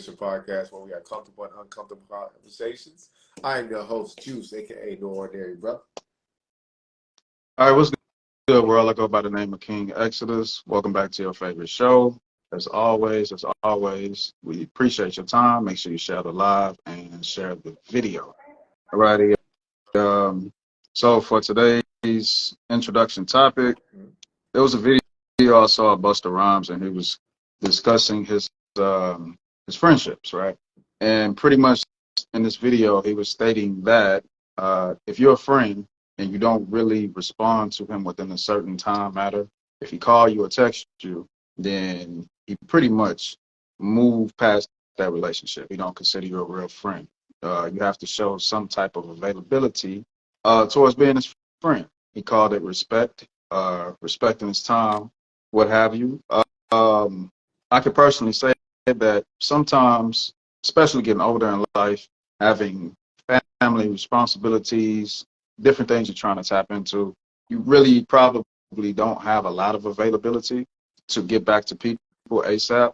Conversation podcast where we have comfortable and uncomfortable conversations. I am your host, Juice, aka No Ordinary Brother. All right, what's good, world? I go by the name of King Exodus. Welcome back to your favorite show. As always, we appreciate your time. Make sure you share the live and share the video. All righty. So for today's introduction topic, there was a video I saw of Busta Rhymes, and he was discussing his friendships, right? And pretty much in this video, he was stating that if you're a friend and you don't really respond to him within a certain time matter, if he call you or text you, then he pretty much moved past that relationship. He don't consider you a real friend. You have to show some type of availability towards being his friend. He called it respect, respecting his time, what have you. I could personally say that sometimes, especially getting older in life, having family responsibilities, different things you're trying to tap into, you really probably don't have a lot of availability to get back to people ASAP.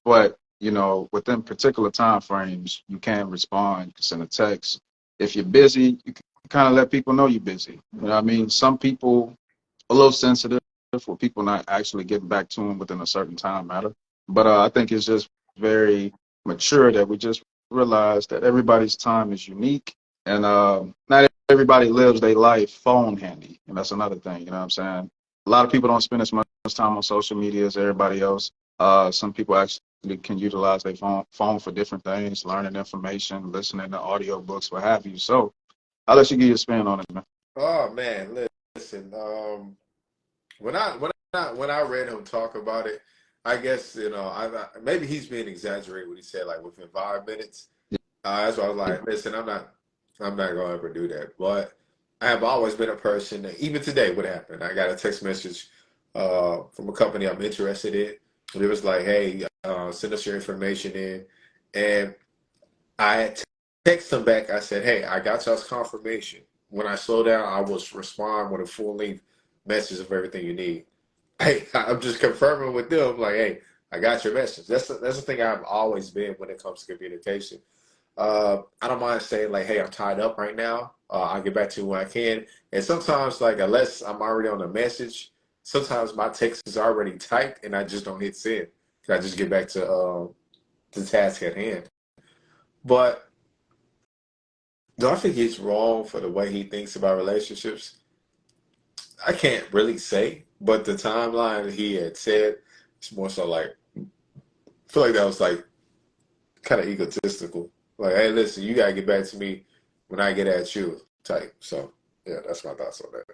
But, you know, within particular time frames, you can respond, you can send a text. If you're busy, you can kind of let people know you're busy. You know what I mean? Some people a little sensitive for people not actually getting back to them within a certain time matter. But I think it's just very mature that we just realize that everybody's time is unique, and not everybody lives their life phone handy. And that's another thing, you know what I'm saying? A lot of people don't spend as much time on social media as everybody else. Some people actually can utilize their phone for different things, learning information, listening to audio books, what have you. So I'll let you get your spin on it, man. Oh man, listen. When I read him talk about it, I guess maybe he's being exaggerated when he said like within 5 minutes. That's why I was like, listen, I'm not gonna ever do that. But I have always been a person that, even today, what happened? I got a text message from a company I'm interested in. And it was like, hey, send us your information in. And I had text them back. I said, hey, I got y'all's confirmation. When I slow down, I will respond with a full length message of everything you need. Hey, I'm just confirming with them, like, hey, I got your message. That's the thing I've always been when it comes to communication. I don't mind saying like, hey, I'm tied up right now. I'll get back to you when I can. And sometimes, like, unless I'm already on a message, sometimes my text is already typed and I just don't hit send. I just get back to the task at hand. But do I think he's wrong for the way he thinks about relationships? I can't really say, but the timeline he had said, it's more so like, I feel like that was like kind of egotistical. Like, hey, listen, you gotta get back to me when I get at you type. So yeah, that's my thoughts on that.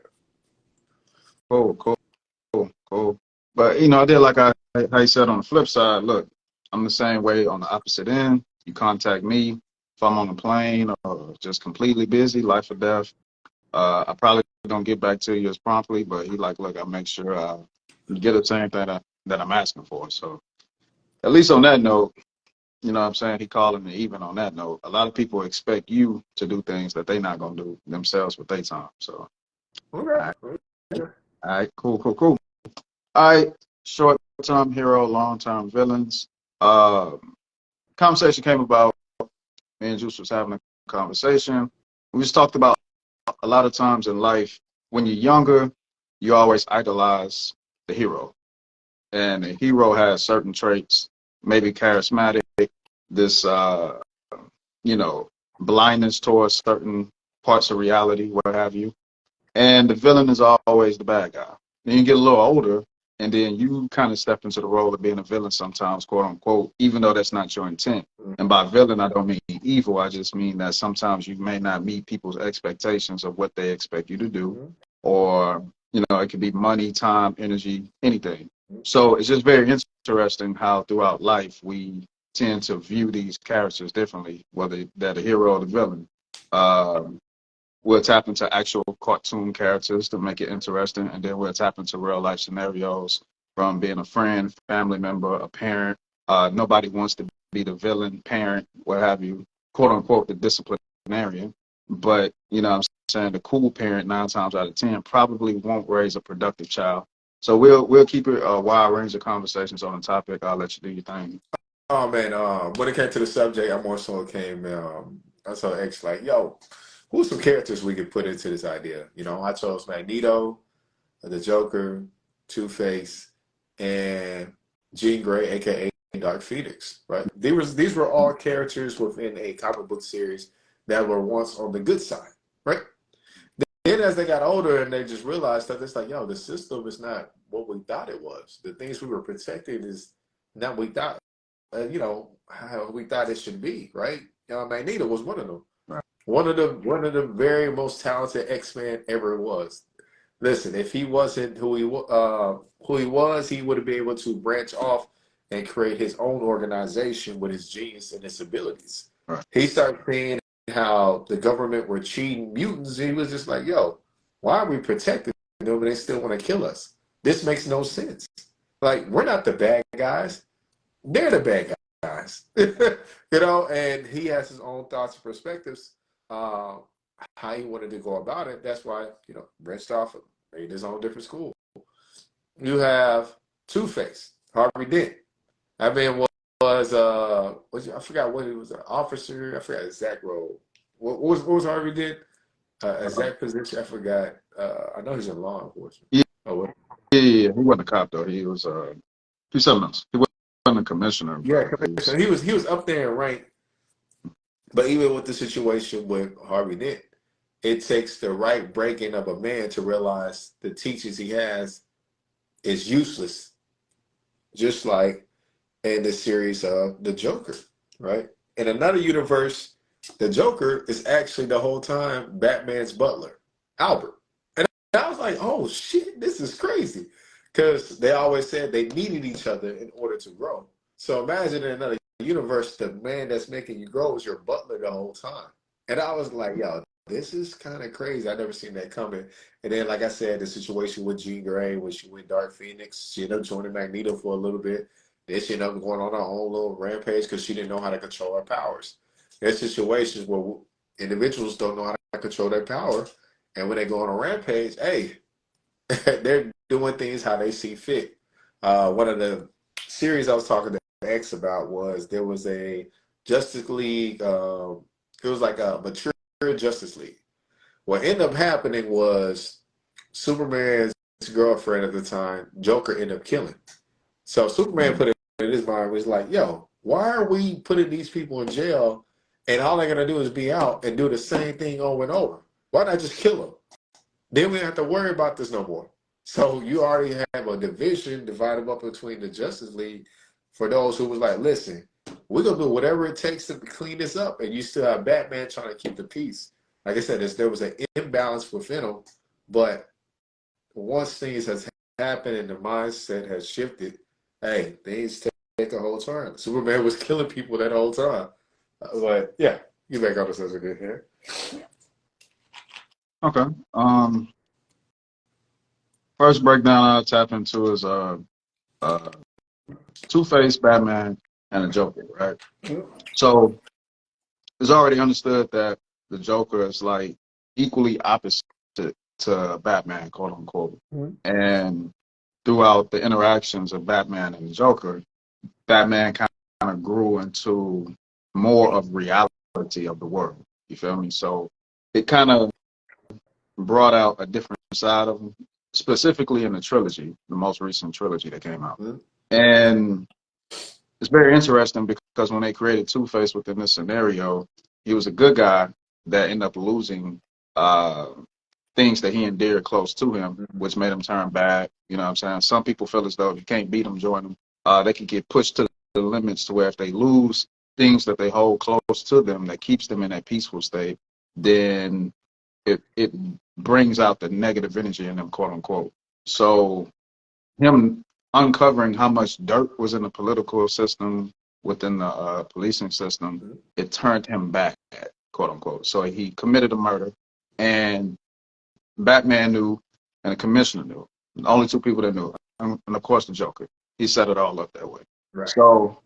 Cool. But you know, I did like how you said on the flip side. Look, I'm the same way on the opposite end. You contact me if I'm on a plane or just completely busy, life or death. I probably don't get back to you as promptly, but he like, look, I make sure you get the same thing that I'm asking for. So at least on that note, you know what I'm saying? He calling me even on that note. A lot of people expect you to do things that they're not gonna do themselves with their time. So Okay. all right, cool. All right, short-term hero, long-term villains. Conversation came about. Me and Juice was having a conversation. We just talked about a lot of times in life, when you're younger, you always idolize the hero. And the hero has certain traits, maybe charismatic, this, you know, blindness towards certain parts of reality, what have you. And the villain is always the bad guy. Then you get a little older, and then you kind of step into the role of being a villain sometimes, quote unquote, even though that's not your intent. And by villain, I don't mean evil. I just mean that sometimes you may not meet people's expectations of what they expect you to do, or, you know, it could be money, time, energy, anything. So it's just very interesting how throughout life we tend to view these characters differently, whether they're the hero or the villain. Um, we'll tap into actual cartoon characters to make it interesting, and then we'll tap into real life scenarios from being a friend, family member, a parent. Nobody wants to be the villain, parent, what have you, quote unquote, the disciplinarian. But, you know what I'm saying, the cool parent 9 times out of 10 probably won't raise a productive child. So we'll keep it a wide range of conversations on the topic. I'll let you do your thing. Oh man, when it came to the subject, I more so came. I told X like, "Yo, who's some characters we could put into this idea?" You know, I chose Magneto, the Joker, Two Face, and Jean Grey, aka Dark Phoenix. Right? These were all characters within a comic book series that were once on the good side. Right? Then as they got older and they just realized that it's like, yo, the system is not what we thought it was. The things we were protecting is not what we thought, how we thought it should be, right? Magneto was one of them. Right. One of the very most talented X-Men ever was. Listen, if he wasn't who he was, he would have been able to branch off and create his own organization with his genius and his abilities. Right. He started seeing how the government were cheating mutants. And he was just like, yo, why are we protecting them and they still want to kill us? This makes no sense. Like, we're not the bad guys. They're the bad guys. And he has his own thoughts and perspectives, how he wanted to go about it. That's why, branched off and made his own different school. You have Two-Face, Harvey Dent. I mean, I forgot what he was, an officer. I forgot his exact role. What was Harvey Dent? Exact position, I forgot. I know he's in law enforcement. Yeah, Oh, what? he wasn't a cop though. He's something else. He wasn't a commissioner, Yeah, but he was. he was up there in rank. But even with the situation with Harvey Dent, it takes the right breaking of a man to realize the teachings he has is useless. Just like in the series of The Joker, right? In another universe, the Joker is actually the whole time Batman's butler, Albert. And I was like, oh shit, this is crazy. Because they always said they needed each other in order to grow. So imagine in another universe, the man that's making you grow is your butler the whole time. And I was like, yo, this is kind of crazy. I never seen that coming. And then, like I said, the situation with Jean Grey when she went Dark Phoenix, she ended up joining Magneto for a little bit. Then she ended up going on her own little rampage because she didn't know how to control her powers. There's situations where individuals don't know how to control their power. And when they go on a rampage, hey, they're doing things how they see fit. One of the series I was talking to X about was there was a Justice League. It was like a mature Justice League. What ended up happening was Superman's girlfriend at the time, Joker, ended up killing. So Superman put it in his mind, was like, yo, why are we putting these people in jail and all they're going to do is be out and do the same thing over and over? Why not just kill them? Then we don't have to worry about this no more. So you already have a division divided up between the Justice League for those who was like, listen, we're going to do whatever it takes to clean this up. And you still have Batman trying to keep the peace. Like I said, there was an imbalance within them. But once things has happened and the mindset has shifted, hey, things take a whole turn. Superman was killing people that whole time. But yeah, you back on the subject here. Okay. First breakdown I'll tap into is Two-Face, Batman, and the Joker, right? So it's already understood that the Joker is like equally opposite to Batman, quote unquote. And throughout the interactions of Batman and the Joker, Batman kind of grew into more of reality of the world. You feel me? So it kind of brought out a different side of him, specifically in the trilogy, the most recent trilogy that came out. And it's very interesting because when they created Two-Face within this scenario, he was a good guy that ended up losing things that he endeared close to him, which made him turn bad. You know what I'm saying? Some people feel as though if you can't beat them, join them. They can get pushed to the limits to where if they lose things that they hold close to them that keeps them in that peaceful state, then it brings out the negative energy in them, quote unquote. So him uncovering how much dirt was in the political system, within the policing system, it turned him back, quote unquote. So he committed a murder, and Batman knew, and the commissioner knew. The only two people that knew, and of course the Joker. He set it all up that way. Right. So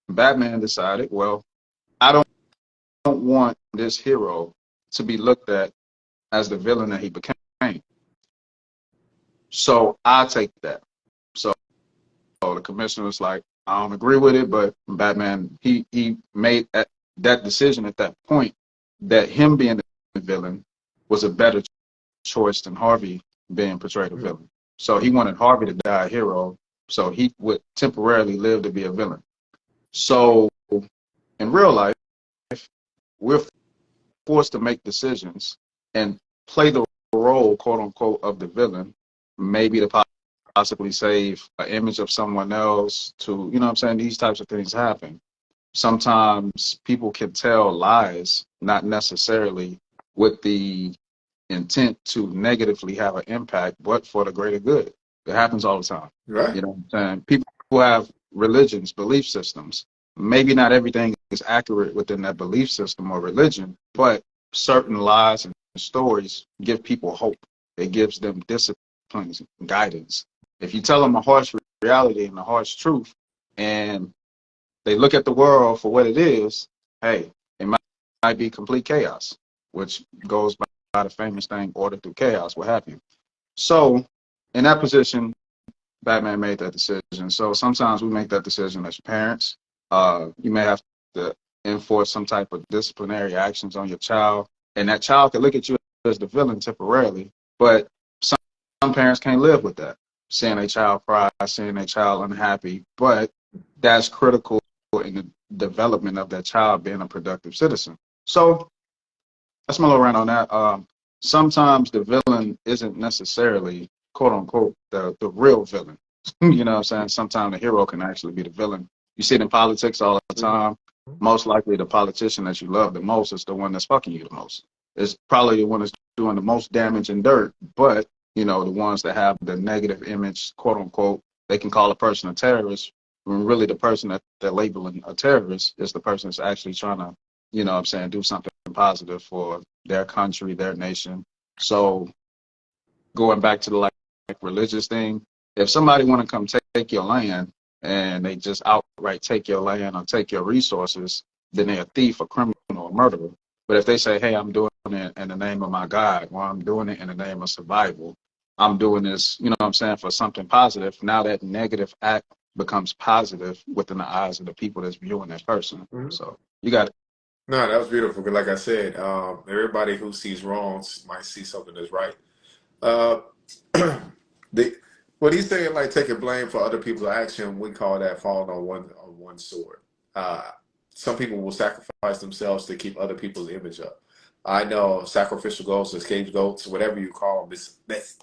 Batman decided, well, I don't want this hero to be looked at as the villain that he became. So I'll take that. So the commissioner was like, I don't agree with it, but Batman, he made that decision at that point that him being the villain was a better choice than Harvey being portrayed a villain. So he wanted Harvey to die a hero, so he would temporarily live to be a villain. So in real life, we're forced to make decisions and play the role, quote unquote, of the villain, maybe to possibly save an image of someone else. To, you know what I'm saying? These types of things happen. Sometimes people can tell lies, not necessarily with the intent to negatively have an impact, but for the greater good. It happens all the time. Right. You know what I'm saying? People who have religions, belief systems. Maybe not everything is accurate within that belief system or religion, but certain lies and stories give people hope. It gives them discipline and guidance. If you tell them a harsh reality and a harsh truth, and they look at the world for what it is, hey, it might be complete chaos, which goes by the famous thing, order through chaos, what have you. So in that position, Batman made that decision. So sometimes we make that decision as parents. You may have to enforce some type of disciplinary actions on your child, and that child can look at you as the villain temporarily, but some parents can't live with that, seeing a child cry, seeing a child unhappy, but that's critical in the development of that child being a productive citizen. So that's my little rant on that. Sometimes the villain isn't necessarily, quote unquote, the real villain. You know what I'm saying? Sometimes the hero can actually be the villain. You see it in politics all the time. Most likely the politician that you love the most is the one that's fucking you the most. It's probably the one that's doing the most damage and dirt, but you know, the ones that have the negative image, quote unquote, they can call a person a terrorist when really the person that they're labeling a terrorist is the person that's actually trying to, you know what I'm saying, do something positive for their country, their nation. So going back to the like religious thing, if somebody want to come take your land and they just outright take your land or take your resources, then they're a thief, a criminal, a murderer. But if they say, hey, I'm doing it in the name of my God, or I'm doing it in the name of survival, I'm doing this, you know what I'm saying, for something positive, now that negative act becomes positive within the eyes of the people that's viewing that person. So you got it. No, that was beautiful. 'Cause like I said, everybody who sees wrongs might see something that's right. Uh, the, what he's saying, like taking blame for other people's action, we call that falling on one sword. Uh, some people will sacrifice themselves to keep other people's image up. I know sacrificial goats or scapegoats, whatever you call them,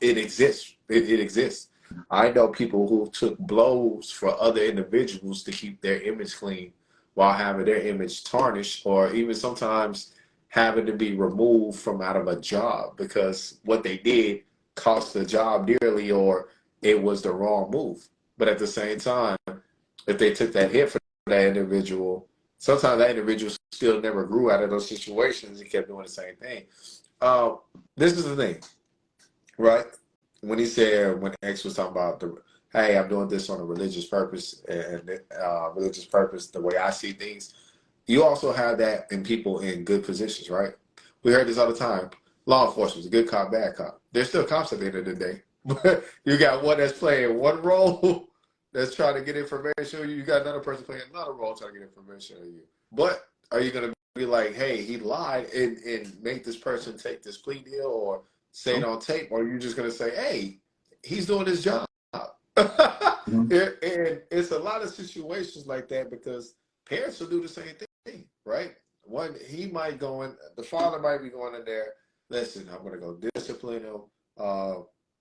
it exists. It exists. I know people who took blows for other individuals to keep their image clean while having their image tarnished, or even sometimes having to be removed from out of a job because what they did cost the job dearly or it was the wrong move. But at the same time, if they took that hit for that individual, sometimes that individual still never grew out of those situations and kept doing the same thing. This is the thing, right? When he said, when X was talking about hey, I'm doing this on a religious purpose and religious purpose, the way I see things, you also have that in people in good positions, right? We heard this all the time. Law enforcement is a good cop, bad cop. They're still cops at the end of the day. But you got one that's playing one role that's trying to get information. You got another person playing another role trying to get information on you. But are you going to be like, hey, he lied and make this person take this plea deal or say it on tape? Or are you just going to say, hey, he's doing his job? Mhm. And it's a lot of situations like that because parents will do the same thing, right? The father might be going in there, listen, I'm going to go discipline him.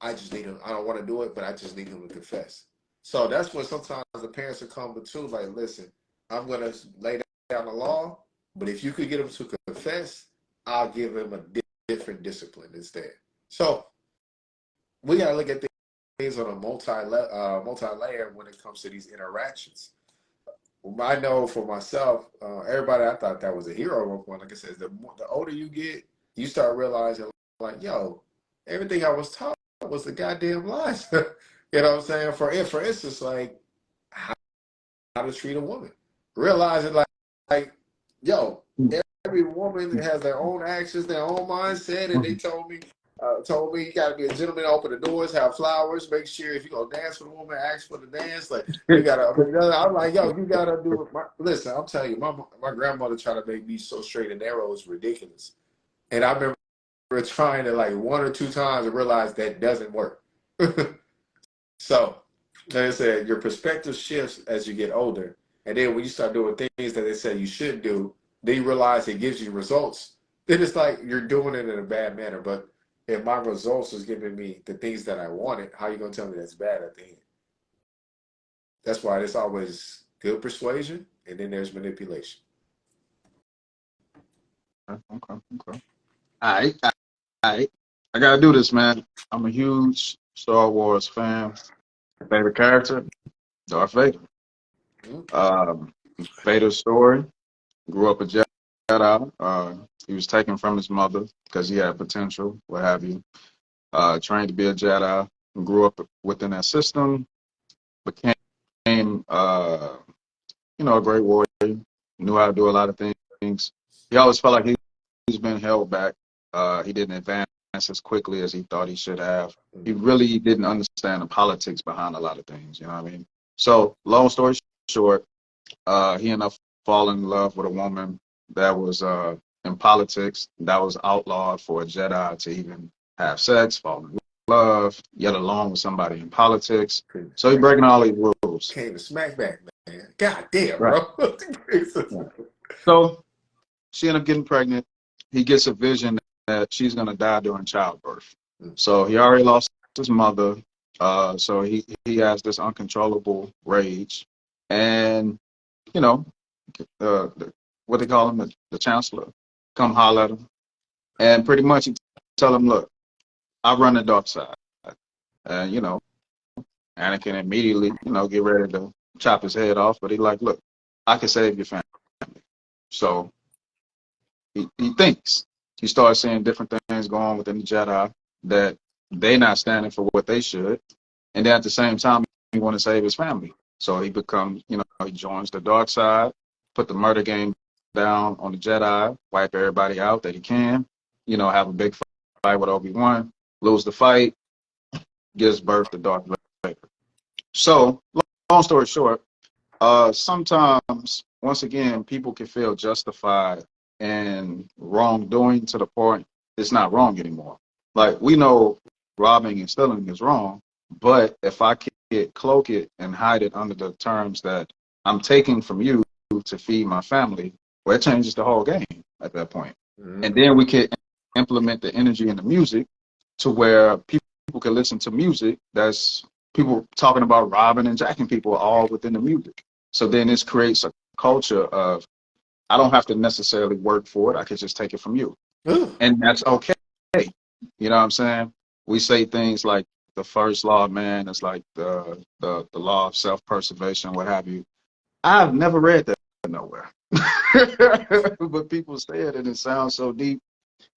I just need him. I don't want to do it, but I just need him to confess. So that's when sometimes the parents will come to like, listen, I'm going to lay down the law, but if you could get him to confess, I'll give him a different discipline instead. So we got to look at things on a multi-layer when it comes to these interactions. I know for myself, everybody, I thought that was a hero at one point. Like I said, the older you get, you start realizing, like, yo, everything I was taught was the goddamn lies. You know what I'm saying? For instance, like how to treat a woman. Realizing, like, yo, every woman has their own actions, their own mindset, and they told me told me you got to be a gentleman, open the doors, have flowers, make sure if you go dance for the woman, ask for the dance. Like you got to. I'm like, yo, you got to do it. Listen, I'm telling you, my grandmother tried to make me so straight and narrow is ridiculous, and I remember trying it like one or two times and realized that doesn't work. So, like I said, your perspective shifts as you get older. And then when you start doing things that they say you should do, then you realize it gives you results. Then it's like you're doing it in a bad manner. But if my results is giving me the things that I wanted, how are you going to tell me that's bad at the end? That's why there's always good persuasion and then there's manipulation. Okay, okay. All right, all right. I gotta do this, man. I'm a huge Star Wars fan. Favorite character, Darth Vader. Um, Vader's story. Grew up a Jedi. He was taken from his mother because he had potential, what have you. Trained to be a Jedi. Grew up within that system. Became, a great warrior. Knew how to do a lot of things. He always felt like he's been held back. He didn't advance as quickly as he thought he should have. He really didn't understand the politics behind a lot of things. You know what I mean? So, long story short, he ended up falling in love with a woman that was in politics, that was outlawed for a Jedi to even have sex, fall in love, get along with somebody in politics. So he's breaking all these rules. Came to smack back, man. God damn, Right. bro. So she ended up getting pregnant. He gets a vision that she's going to die during childbirth. So he already lost his mother. So he has this uncontrollable rage. And, what they call him, the chancellor, come holler at him. And pretty much he tell him, look, I run the dark side. And, Anakin immediately, get ready to chop his head off. But he like, look, I can save your family. So he thinks. He starts seeing different things going on within the Jedi that they not standing for what they should. And then at the same time, he want to save his family. So he becomes, he joins the dark side, put the murder game down on the Jedi, wipe everybody out that he can, have a big fight with Obi-Wan, lose the fight, gives birth to Darth Vader. So, long story short, sometimes, once again, people can feel justified in wrongdoing to the point it's not wrong anymore. Like, we know robbing and stealing is wrong, but if I can cloak it and hide it under the terms that I'm taking from you to feed my family, well, it changes the whole game at that point. And then we can implement the energy in the music to where people can listen to music that's people talking about robbing and jacking people all within the music. So then this creates a culture of, I don't have to necessarily work for it. I can just take it from you. And that's okay. You know what I'm saying? We say things like the first law of man is like the law of self-preservation, what have you. I've never read that nowhere. But people say it and it sounds so deep.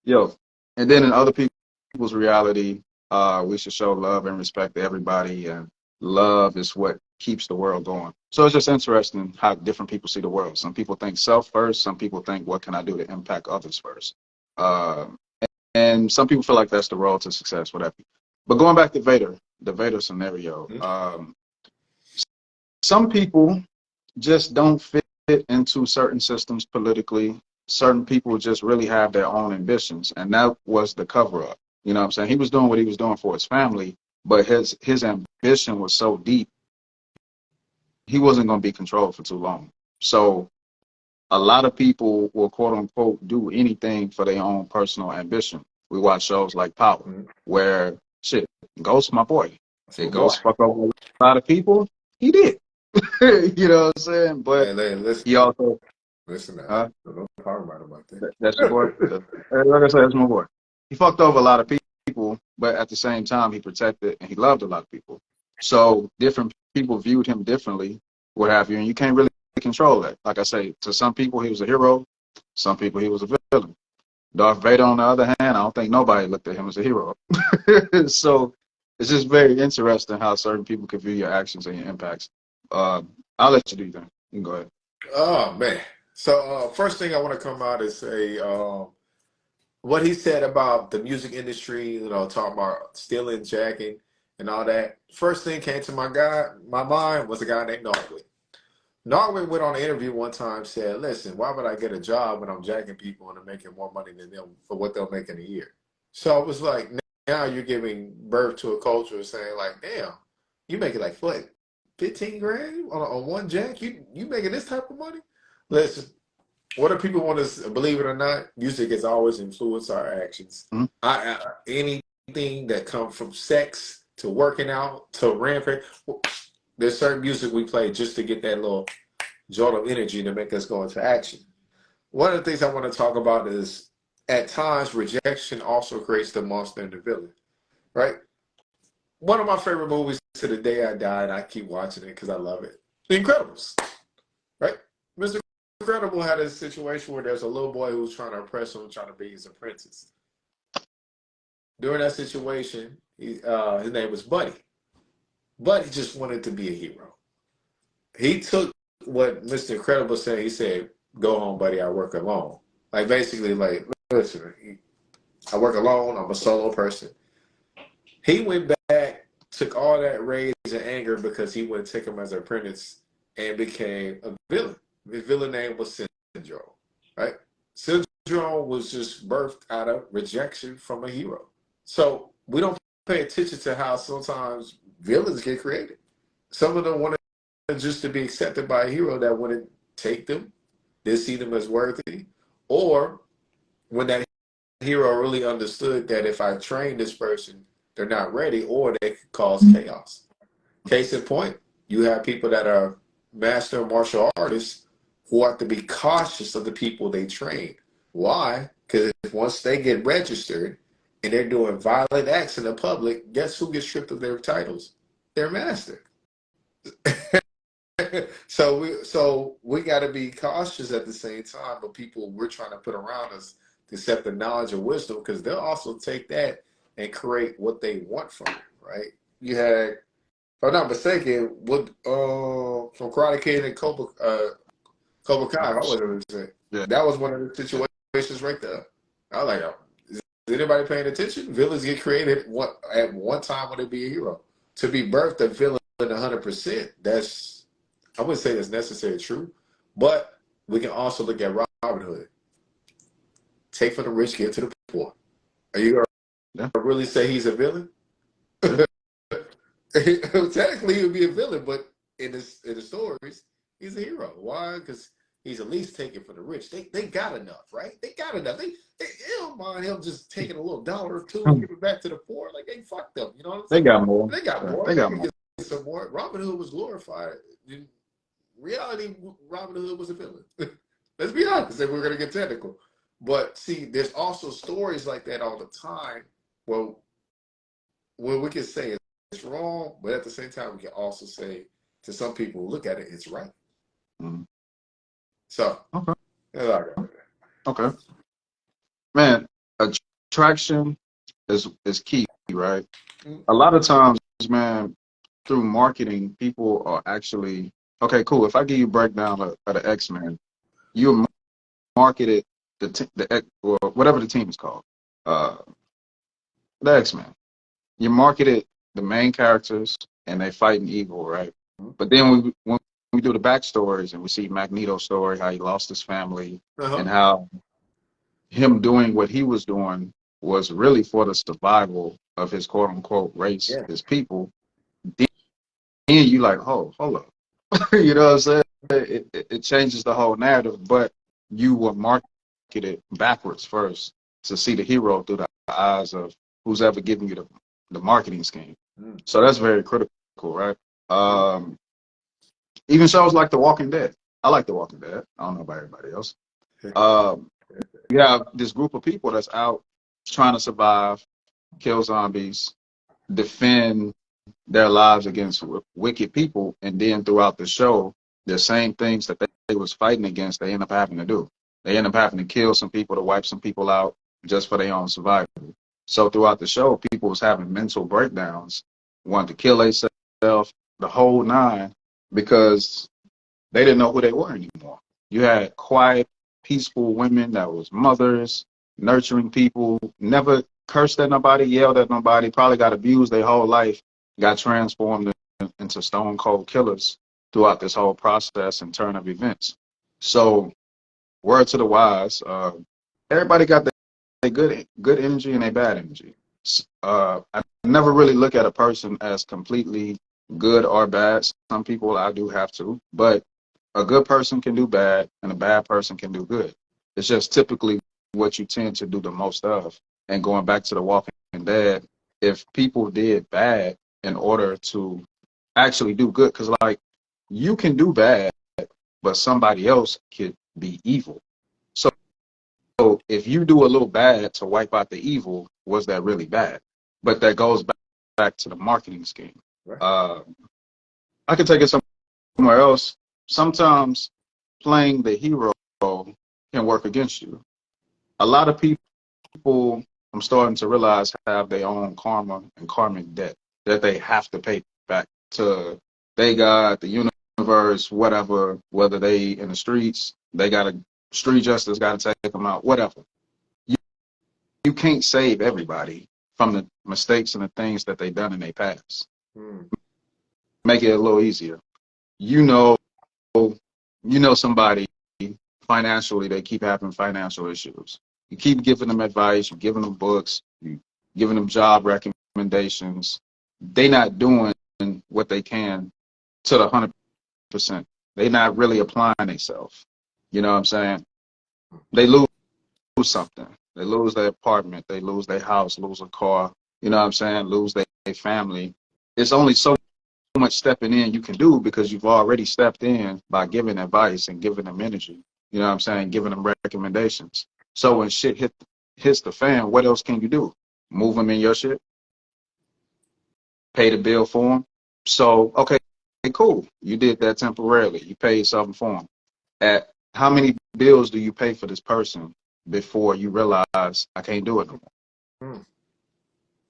Yo. And then in other people's reality, we should show love and respect to everybody, and love is what keeps the world going. So it's just interesting how different people see the world. Some people think self first. Some people think, what can I do to impact others first? And some people feel like that's the road to success, whatever. But going back to Vader, the Vader scenario, some people just don't fit into certain systems politically. Certain people just really have their own ambitions, and that was the cover up. You know what I'm saying? He was doing what he was doing for his family, but his ambition was so deep, he wasn't going to be controlled for too long. So a lot of people will, quote unquote, do anything for their own personal ambition. We watch shows like Power, where shit, Ghost, my boy, did Ghost fuck over a lot of people? He did. You know what I'm saying? But he also listen. Don't talk about that. That's your boy. Like I said, that's my boy. He fucked over a lot of people, but at the same time, he protected and he loved a lot of people. So different people viewed him differently, what have you, and you can't really control that. Like I say, to some people, he was a hero. Some people, he was a villain. Darth Vader, on the other hand, I don't think nobody looked at him as a hero. So it's just very interesting how certain people can view your actions and your impacts. I'll let you do that. You can go ahead. Oh, man. So first thing I want to come out is say what he said about the music industry, talking about stealing, jacking, and all that. First thing came to my mind was a guy named Norwood. Norwood went on an interview one time, said, "Listen, why would I get a job when I'm jacking people and I'm making more money than them for what they'll make in a year?" So it was like, now you're giving birth to a culture saying like, "Damn, you making like what, 15 grand on one jack? You making this type of money?" Listen, whether people want to believe it or not, music has always influenced our actions. Mm-hmm. Anything that comes from sex to working out to rampant, there's certain music we play just to get that little jolt of energy to make us go into action. One of the things I want to talk about is at times rejection also creates the monster and the villain, right? One of my favorite movies to the day I die, and I keep watching it because I love it. The Incredibles, right? Mr. Incredible had a situation where there's a little boy who was trying to oppress him, trying to be his apprentice. During that situation, his name was Buddy. Buddy just wanted to be a hero. He took what Mr. Incredible said. He said, "Go home, buddy. I work alone." Like basically, like, listen, I work alone. I'm a solo person. He went back, took all that rage and anger because he wouldn't take him as an apprentice and became a villain. His villain name was Syndrome, right? Syndrome was just birthed out of rejection from a hero. So we don't pay attention to how sometimes villains get created. Some of them want just to be accepted by a hero that wouldn't take them, they see them as worthy, or when that hero really understood that if I train this person, they're not ready, or they could cause chaos. Case in point, you have people that are master martial artists who have to be cautious of the people they train. Why? Because once they get registered and they're doing violent acts in the public, guess who gets stripped of their titles? Their master. So we got to be cautious at the same time, but people we're trying to put around us to accept the knowledge and wisdom, because they'll also take that and create what they want from it, right? You had, if I'm not mistaken, what from Karate Kid and Cobra Kai, I was say Yeah. that was one of the situations right there. I was like, oh, is anybody paying attention? Villains get created at one time when they be a hero. To be birthed a villain 100%, that's, I wouldn't say that's necessarily true, but we can also look at Robin Hood. Take from the rich, give to the poor. Are you gonna really say he's a villain? Technically, he would be a villain, but in the stories, he's a hero. Why? Because he's at least taking from the rich. They got enough, right? They got enough. They don't mind him just taking a little dollar or two and give it back to the poor. Like, they fucked them. You know what I'm saying? They got more. They got more. They got more. Some more. Robin Hood was glorified. In reality, Robin Hood was a villain. Let's be honest, if we're going to get technical. But see, there's also stories like that all the time where we can say it's wrong, but at the same time, we can also say to some people who look at it, it's right. Mm-hmm. So, okay. That's all I got with that. Okay. Man, attraction is key, right? Mm-hmm. A lot of times, man, through marketing, people are actually, okay, cool. If I give you a breakdown of the X-Men, you marketed or whatever the team is called, the X-Men. You marketed the main characters and they fighting evil, right? Mm-hmm. But then when we do the backstories and we see Magneto's story, how he lost his family, and how him doing what he was doing was really for the survival of his quote unquote race, his people. Then you like, oh, hold up. You know what I'm saying? It changes the whole narrative, but you were marketed backwards first to see the hero through the eyes of who's ever giving you the marketing scheme. So that's very critical, right? Even shows like The Walking Dead. I like The Walking Dead. I don't know about everybody else. You have this group of people that's out trying to survive, kill zombies, defend their lives against wicked people, and then throughout the show, the same things that they was fighting against, they end up having to do. They end up having to kill some people to wipe some people out just for their own survival. So throughout the show, people was having mental breakdowns, wanting to kill themselves, the whole nine, because they didn't know who they were anymore. You had quiet, peaceful women that was mothers, nurturing people, never cursed at nobody, yelled at nobody, probably got abused their whole life, got transformed into stone cold killers throughout this whole process and turn of events. So, word to the wise, everybody got their good energy and their bad energy. I never really look at a person as completely good or bad. Some people I do have to, but a good person can do bad and a bad person can do good. It's just typically what you tend to do the most of. And going back to the Walking Dead, if people did bad in order to actually do good, because like you can do bad, but somebody else could be evil. So if you do a little bad to wipe out the evil, was that really bad? But that goes back to the marketing scheme. Right. I can take it somewhere else. Sometimes playing the hero can work against you. A lot of people, I'm starting to realize, have their own karma and karmic debt that they have to pay back to they God, the universe, whatever, whether they in the streets, they got a street justice got to take them out, whatever. You can't save everybody from the mistakes and the things that they done in their past. Mm. Make it a little easier. You know, you know somebody financially, they keep having financial issues. You keep giving them advice, you're giving them books, you giving them job recommendations. They not doing what they can to the 100%. They not really applying themselves. You know what I'm saying? They lose something. They lose their apartment, they lose their house, lose a car, you know what I'm saying? Lose their family. It's only so much stepping in you can do because you've already stepped in by giving advice and giving them energy. You know what I'm saying? Giving them recommendations. So when shit hits the fan, what else can you do? Move them in your shit? Pay the bill for them? So, okay, cool. You did that temporarily. You paid something for them. At how many bills do you pay for this person before you realize I can't do it no more? Mm.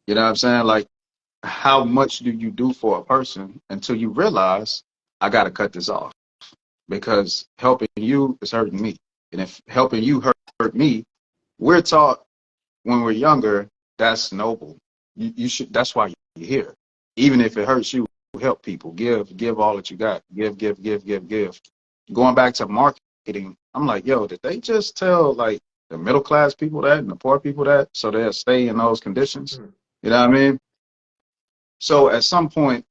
You know what I'm saying? Like, how much do you do for a person until you realize I got to cut this off because helping you is hurting me. And if helping you hurt me, we're taught when we're younger, that's noble. You should, that's why you're here. Even if it hurts you, help people, give all that you got, give. Going back to marketing, I'm like, yo, did they just tell like the middle class people that and the poor people that so they'll stay in those conditions? Mm. You know what I mean? So at some point,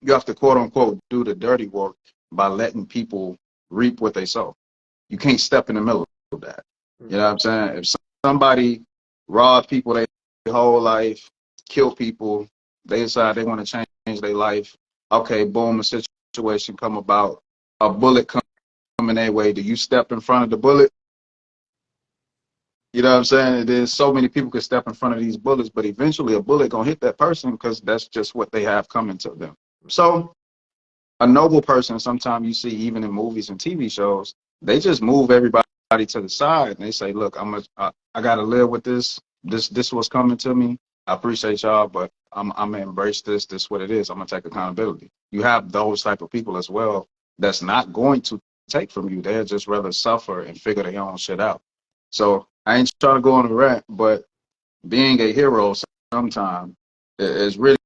you have to quote unquote do the dirty work by letting people reap what they sow. You can't step in the middle of that. Mm. You know what I'm saying? If somebody robbed people their whole life, kill people, they decide they want to change their life. Okay, boom, a situation come about, a bullet coming their way. Do you step in front of the bullet? You know what I'm saying? And then so many people could step in front of these bullets, but eventually a bullet gonna hit that person because that's just what they have coming to them. So a noble person, sometimes you see even in movies and TV shows, they just move everybody to the side and they say, look, I gotta live with this. This was coming to me. I appreciate y'all, but I'm gonna embrace this. This is what it is. I'm gonna take accountability. You have those type of people as well that's not going to take from you. They'll just rather suffer and figure their own shit out. So I ain't trying to go on a rant, but being a hero sometimes is really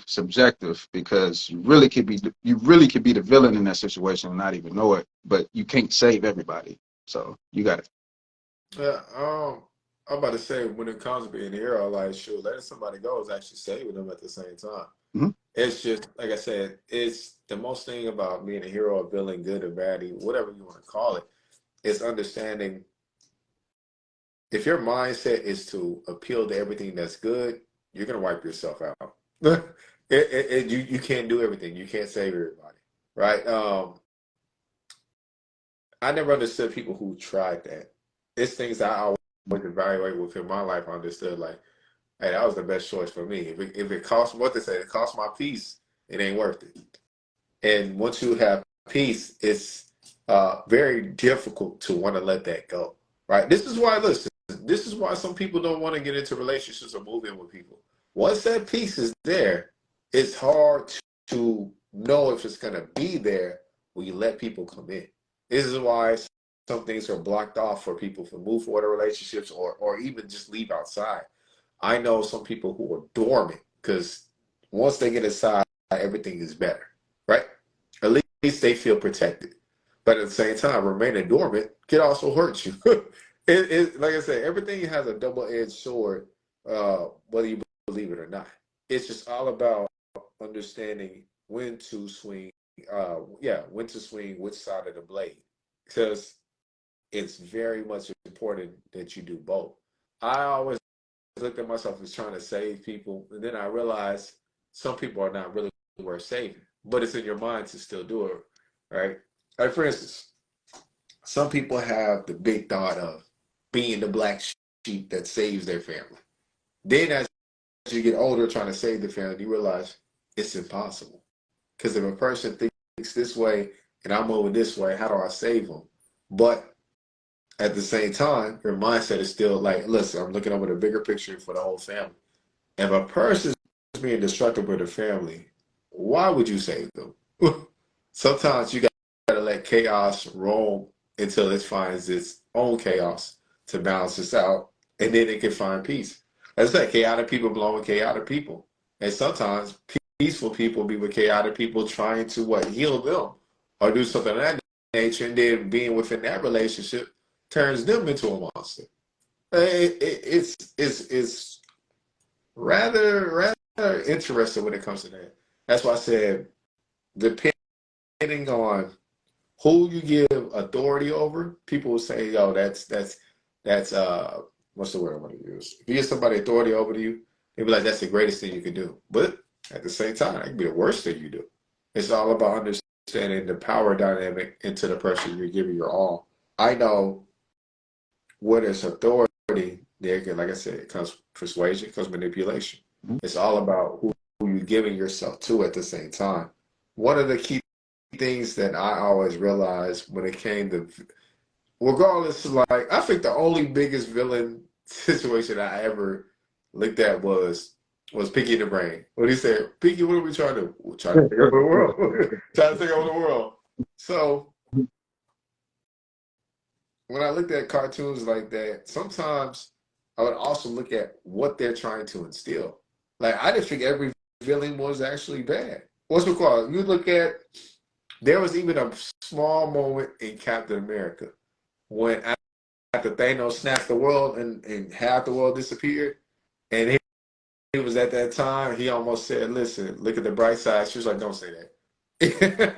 subjective because you really could be the villain in that situation and not even know it, but you can't save everybody. So you got it. Yeah, I'm about to say when it comes to being a hero, like sure, letting somebody go is actually saving them at the same time. Mm-hmm. It's just like I said, it's the most thing about being a hero or villain, good or bad, whatever you want to call it, is understanding if your mindset is to appeal to everything that's good, you're gonna wipe yourself out. You can't do everything. You can't save everybody, right? I never understood people who tried that. It's things I always evaluate within my life. I understood like, hey, that was the best choice for me. If it costs what they say, it costs my peace, it ain't worth it. And once you have peace, it's very difficult to want to let that go, right? This is why, listen, this is why some people don't want to get into relationships or move in with people. Once that peace is there, it's hard to know if it's going to be there when you let people come in. This is why some things are blocked off for people to move forward in relationships or even just leave outside. I know some people who are dormant because once they get inside, everything is better, right? At least they feel protected. But at the same time, remaining dormant can also hurt you. Like I said, everything has a double-edged sword, whether you believe it or not. It's just all about understanding when to swing, when to swing which side of the blade. Because it's very much important that you do both. I always looked at myself as trying to save people, and then I realized some people are not really worth saving, but it's in your mind to still do it, right? Like for instance, some people have the big thought of being the black sheep that saves their family. Then as you get older trying to save the family, you realize it's impossible. Because if a person thinks this way and I'm moving this way, how do I save them? But at the same time, your mindset is still like, listen, I'm looking over the bigger picture for the whole family. If a person is being destructive with a family, why would you save them? Sometimes you got to let chaos roam until it finds its own chaos to balance this out, and then it can find peace. As I said, chaotic people belong with chaotic people. And sometimes peaceful people be with chaotic people trying to what, heal them or do something of that nature, and then being within that relationship turns them into a monster. It's rather interesting when it comes to that. That's why I said, depending on who you give authority over, people will say, "Yo, that's what's the word I want to use?" If you give somebody authority over to you, they'll be like, "That's the greatest thing you can do." But at the same time, it can be the worst thing you do. It's all about understanding the power dynamic into the person you're giving your all. I know what is authority. There, like I said, it comes persuasion, it comes manipulation. It's all about who you're giving yourself to at the same time. One of the key things that I always realized when it came to, regardless, like I think the only biggest villain situation I ever looked at was Pinky the Brain. When he said, "Pinky, what are we trying to do? We're trying to take over the world, trying to take over the world." So when I looked at cartoons like that, sometimes I would also look at what they're trying to instill. Like I didn't think every villain was actually bad. What's it called? You look at, there was even a small moment in Captain America when after Thanos snapped the world and half the world disappeared, and he was at that time, he almost said, "Listen, look at the bright side." She was like, "Don't say that."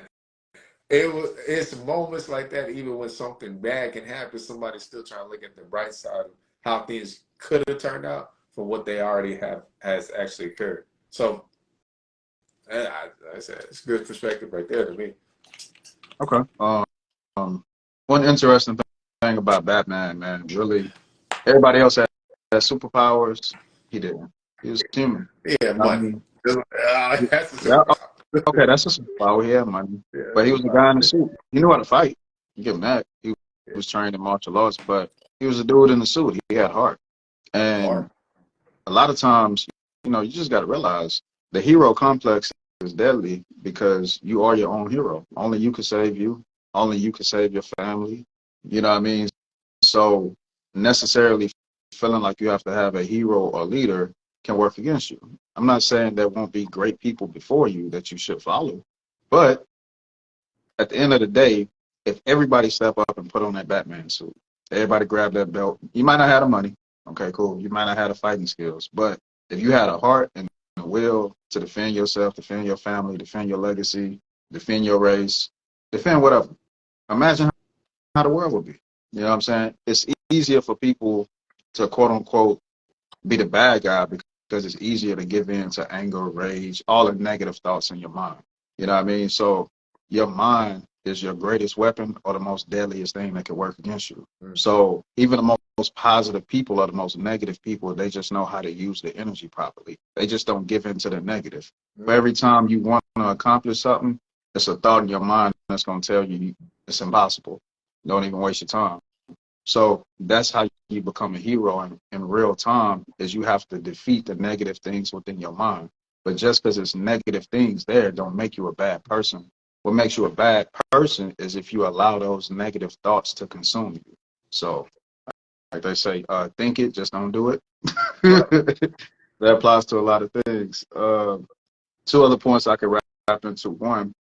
It's moments like that, even when something bad can happen, somebody's still trying to look at the bright side of how things could have turned out from what they already have has actually occurred. So I said it's a good perspective right there to me. Okay. One interesting thing about Batman, man, really, everybody else had superpowers. He didn't. He was human. Yeah, I money. mean, That's a yeah, superpower. okay, that's a superpower. He had money, Yeah, but he was a guy in the superpower. suit. He knew how to fight. You give him that. He Yeah. was trained in martial arts, but he was a dude in the suit. He had heart. Heart. And a lot of times, you just got to realize the hero complex is deadly because you are your own hero. Only you can save you. Only you can save your family. You know what I mean? So necessarily feeling like you have to have a hero or leader can work against you. I'm not saying there won't be great people before you that you should follow, but at the end of the day, if everybody step up and put on that Batman suit, everybody grab that belt, you might not have the money. Okay, cool. You might not have the fighting skills, but if you had a heart and a will to defend yourself, defend your family, defend your legacy, defend your race, defend whatever, imagine how the world would be. You know what I'm saying? It's easier for people to quote unquote be the bad guy because it's easier to give in to anger, rage, all the negative thoughts in your mind. You know what I mean? So your mind is your greatest weapon or the most deadliest thing that can work against you. Mm. So even the most positive people are the most negative people. They just know how to use the energy properly. They just don't give in to the negative. But every time you want to accomplish something, it's a thought in your mind that's going to tell you it's impossible. Don't even waste your time. So that's how you become a hero in real time is you have to defeat the negative things within your mind. But just because it's negative things there don't make you a bad person. What makes you a bad person is if you allow those negative thoughts to consume you. So, like they say, think it, just don't do it. Yep. That applies to a lot of things. Two other points I could wrap into. One,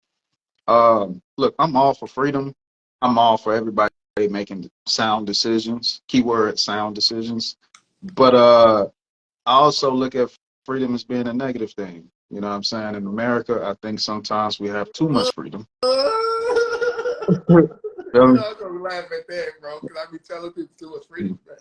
look, I'm all for freedom. I'm all for everybody making sound decisions. Keyword sound decisions. But I also look at freedom as being a negative thing. You know what I'm saying? In America, I think sometimes we have too much freedom. You Um, know, I'm gonna laugh at that, bro, because I be telling people too much freedom, man.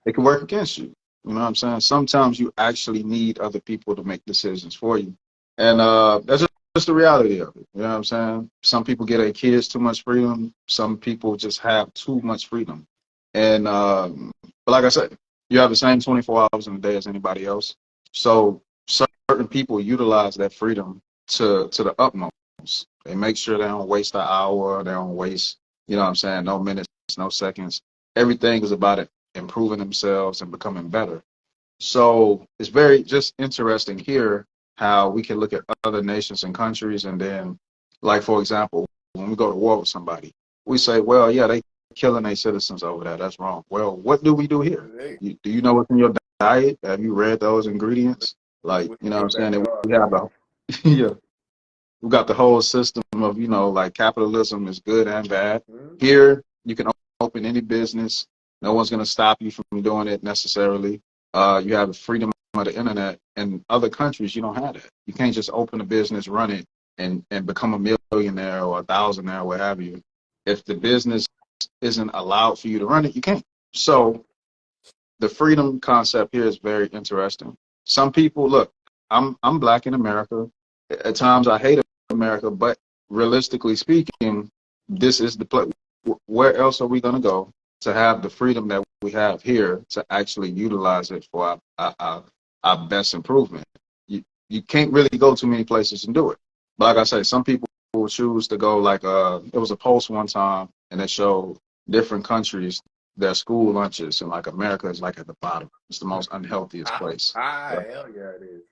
it can work against you. You know what I'm saying? Sometimes you actually need other people to make decisions for you. And that's just the reality of it. You know what I'm saying? Some people get their kids too much freedom. Some people just have too much freedom. And but like I said, you have the same 24 hours in a day as anybody else. So certain people utilize that freedom to the utmost. They make sure they don't waste an hour. They don't waste, you know what I'm saying, no minutes, no seconds. Everything is about it, improving themselves and becoming better. So it's very just interesting here how we can look at other nations and countries, and then, like for example, when we go to war with somebody, we say, well, yeah, they killing their citizens over there. That's wrong. Well, what do we do here? Hey, Do you know what's in your diet? Have you read those ingredients? Like, with you know what your I'm saying? That backyard, we have the yeah, we got the whole system of, you know, like capitalism is good and bad. mm-hmm. Here, you can open any business. No one's going to stop you from doing it necessarily. You have the freedom of the internet. In other countries, you don't have that. You can't just open a business, run it, and become a millionaire or a thousandaire, what have you. If the business isn't allowed for you to run it, you can't. So the freedom concept here is very interesting. Some people look. I'm black in America. At times, I hate America, but realistically speaking, this is the place. Where else are we going to go to have the freedom that we have here to actually utilize it for our best improvement? You can't really go too many places and do it. But like I say, some people will choose to go like it was a post one time and it showed different countries their school lunches, and like America is like at the bottom. It's the most unhealthiest place. Right? Hell yeah, it is.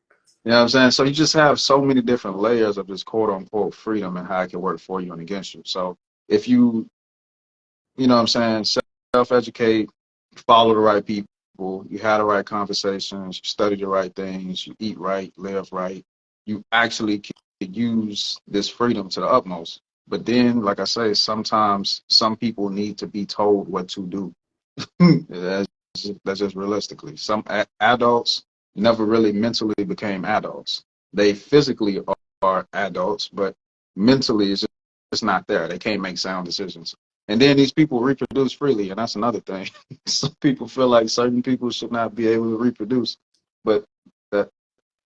You know what I'm saying? So you just have so many different layers of this quote unquote freedom and how it can work for you and against you. So if you know what I'm saying, self-educate, follow the right people, you have the right conversations, you study the right things, you eat right, live right, you actually can use this freedom to the utmost. But then, like I say, sometimes some people need to be told what to do. That's just realistically. Some adults never really mentally became adults. They physically are adults, but mentally it's not there. They can't make sound decisions. And then these people reproduce freely, and that's another thing. Some people feel like certain people should not be able to reproduce, but that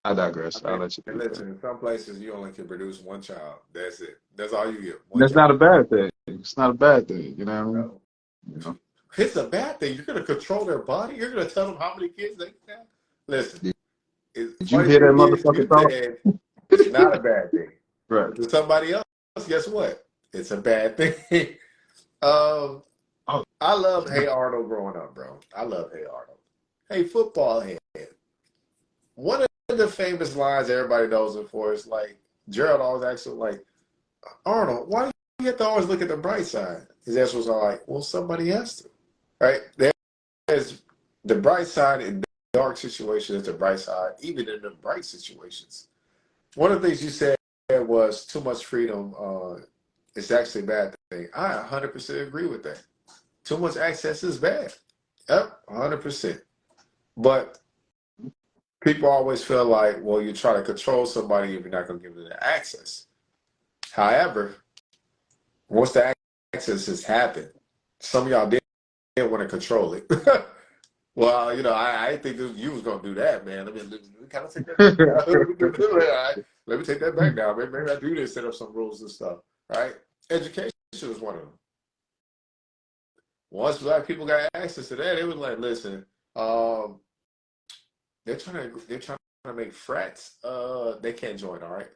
I digress. I I'll mean, let you and do that. listen, in some places you only can produce one child. That's it. That's all you get. One That's child. not a bad thing. It's not a bad thing, you know what I mean? No. You know? It's a bad thing. You're gonna control their body. You're gonna tell them how many kids they can have. Listen, Did, it's did you funny hear that thing is, motherfucker you talk? said it's not a bad thing. Right. But to somebody else, guess what? It's a bad thing. um, Oh, I love Hey Arnold growing up, bro. I love Hey Arnold. Hey football head. One of the famous lines everybody knows him for is like Gerald always asks him like, Arnold, why do you have to always look at the bright side? His answer was all like, well, somebody has to, right? There's the bright side in dark situations, the bright side, even in the bright situations. One of the things you said was too much freedom is actually a bad thing. I 100% agree with that. Too much access is bad. Yep, 100%. But people always feel like, well, you try to control somebody if you're not going to give them the access. However, once the access has happened, some of y'all didn't want to control it. Well, you know, I didn't think you was gonna do that, man. Let me kind of take that back now. Let me take that back now. Maybe I do this, set up some rules and stuff, right? Education was one of them. Once black people got access to that, it was like, listen, um, they're trying to make frats. They can't join, all right?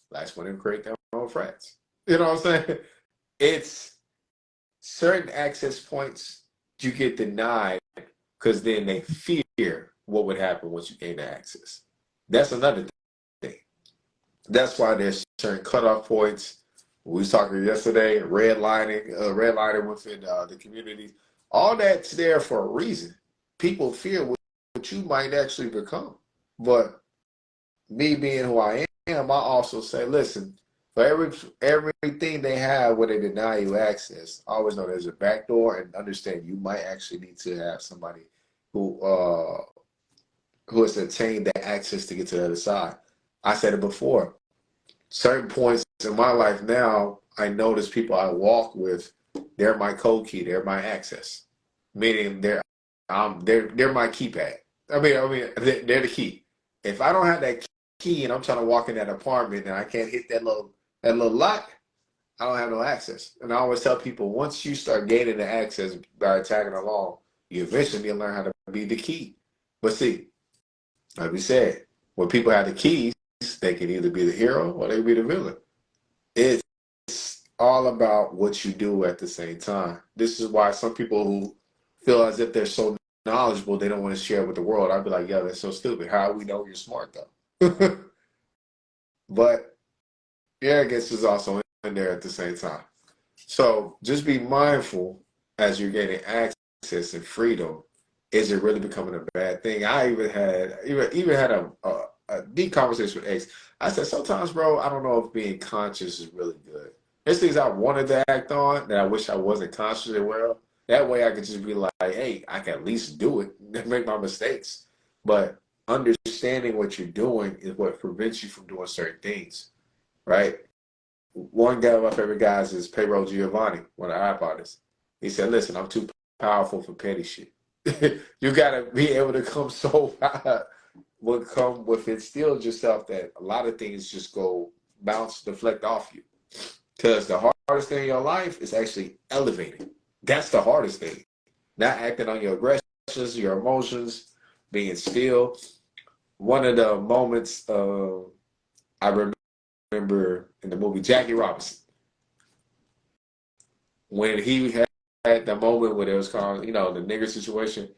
Blacks want to create their own frats. You know what I'm saying? It's certain access points you get denied because then they fear what would happen once you gain access. That's another thing. That's why there's certain cutoff points. We was talking yesterday, redlining within the community. All that's there for a reason. People fear what you might actually become. But me being who I am, I also say, listen, for everything they have where they deny you access, I always know there's a back door and understand you might actually need to have somebody who who has attained that access to get to the other side. I said it before. Certain points in my life now, I notice people I walk with, they're my code key, they're my access. Meaning they're my keypad. I mean they're the key. If I don't have that key and I'm trying to walk in that apartment and I can't hit that little lock, I don't have no access. And I always tell people once you start gaining the access by tagging along, you eventually learn how to be the key. But see, like we said, when people have the keys, they can either be the hero or they can be the villain. It's all about what you do at the same time. This is why some people who feel as if they're so knowledgeable, they don't want to share with the world. I'd be like, yeah, that's so stupid. How do we know you're smart though? But arrogance is also in there at the same time. So just be mindful as you're getting access and freedom. Is it really becoming a bad thing? I even had a deep conversation with X. I said sometimes, bro, I don't know if being conscious is really good. There's things I wanted to act on that I wish I wasn't conscious and aware of. That way I could just be like, hey, I can at least do it and make my mistakes. But understanding what you're doing is what prevents you from doing certain things, right? One guy of my favorite guys is Payroll Giovanni, one of the rap artists. He said, listen, I'm too powerful for petty shit. You gotta be able to come so high, will come with instilled yourself that a lot of things just go bounce, deflect off you. Because the hardest thing in your life is actually elevating. That's the hardest thing. Not acting on your aggressions, your emotions, being still. One of the moments I remember in the movie Jackie Robinson, when he had the moment where it was called, the nigger situation,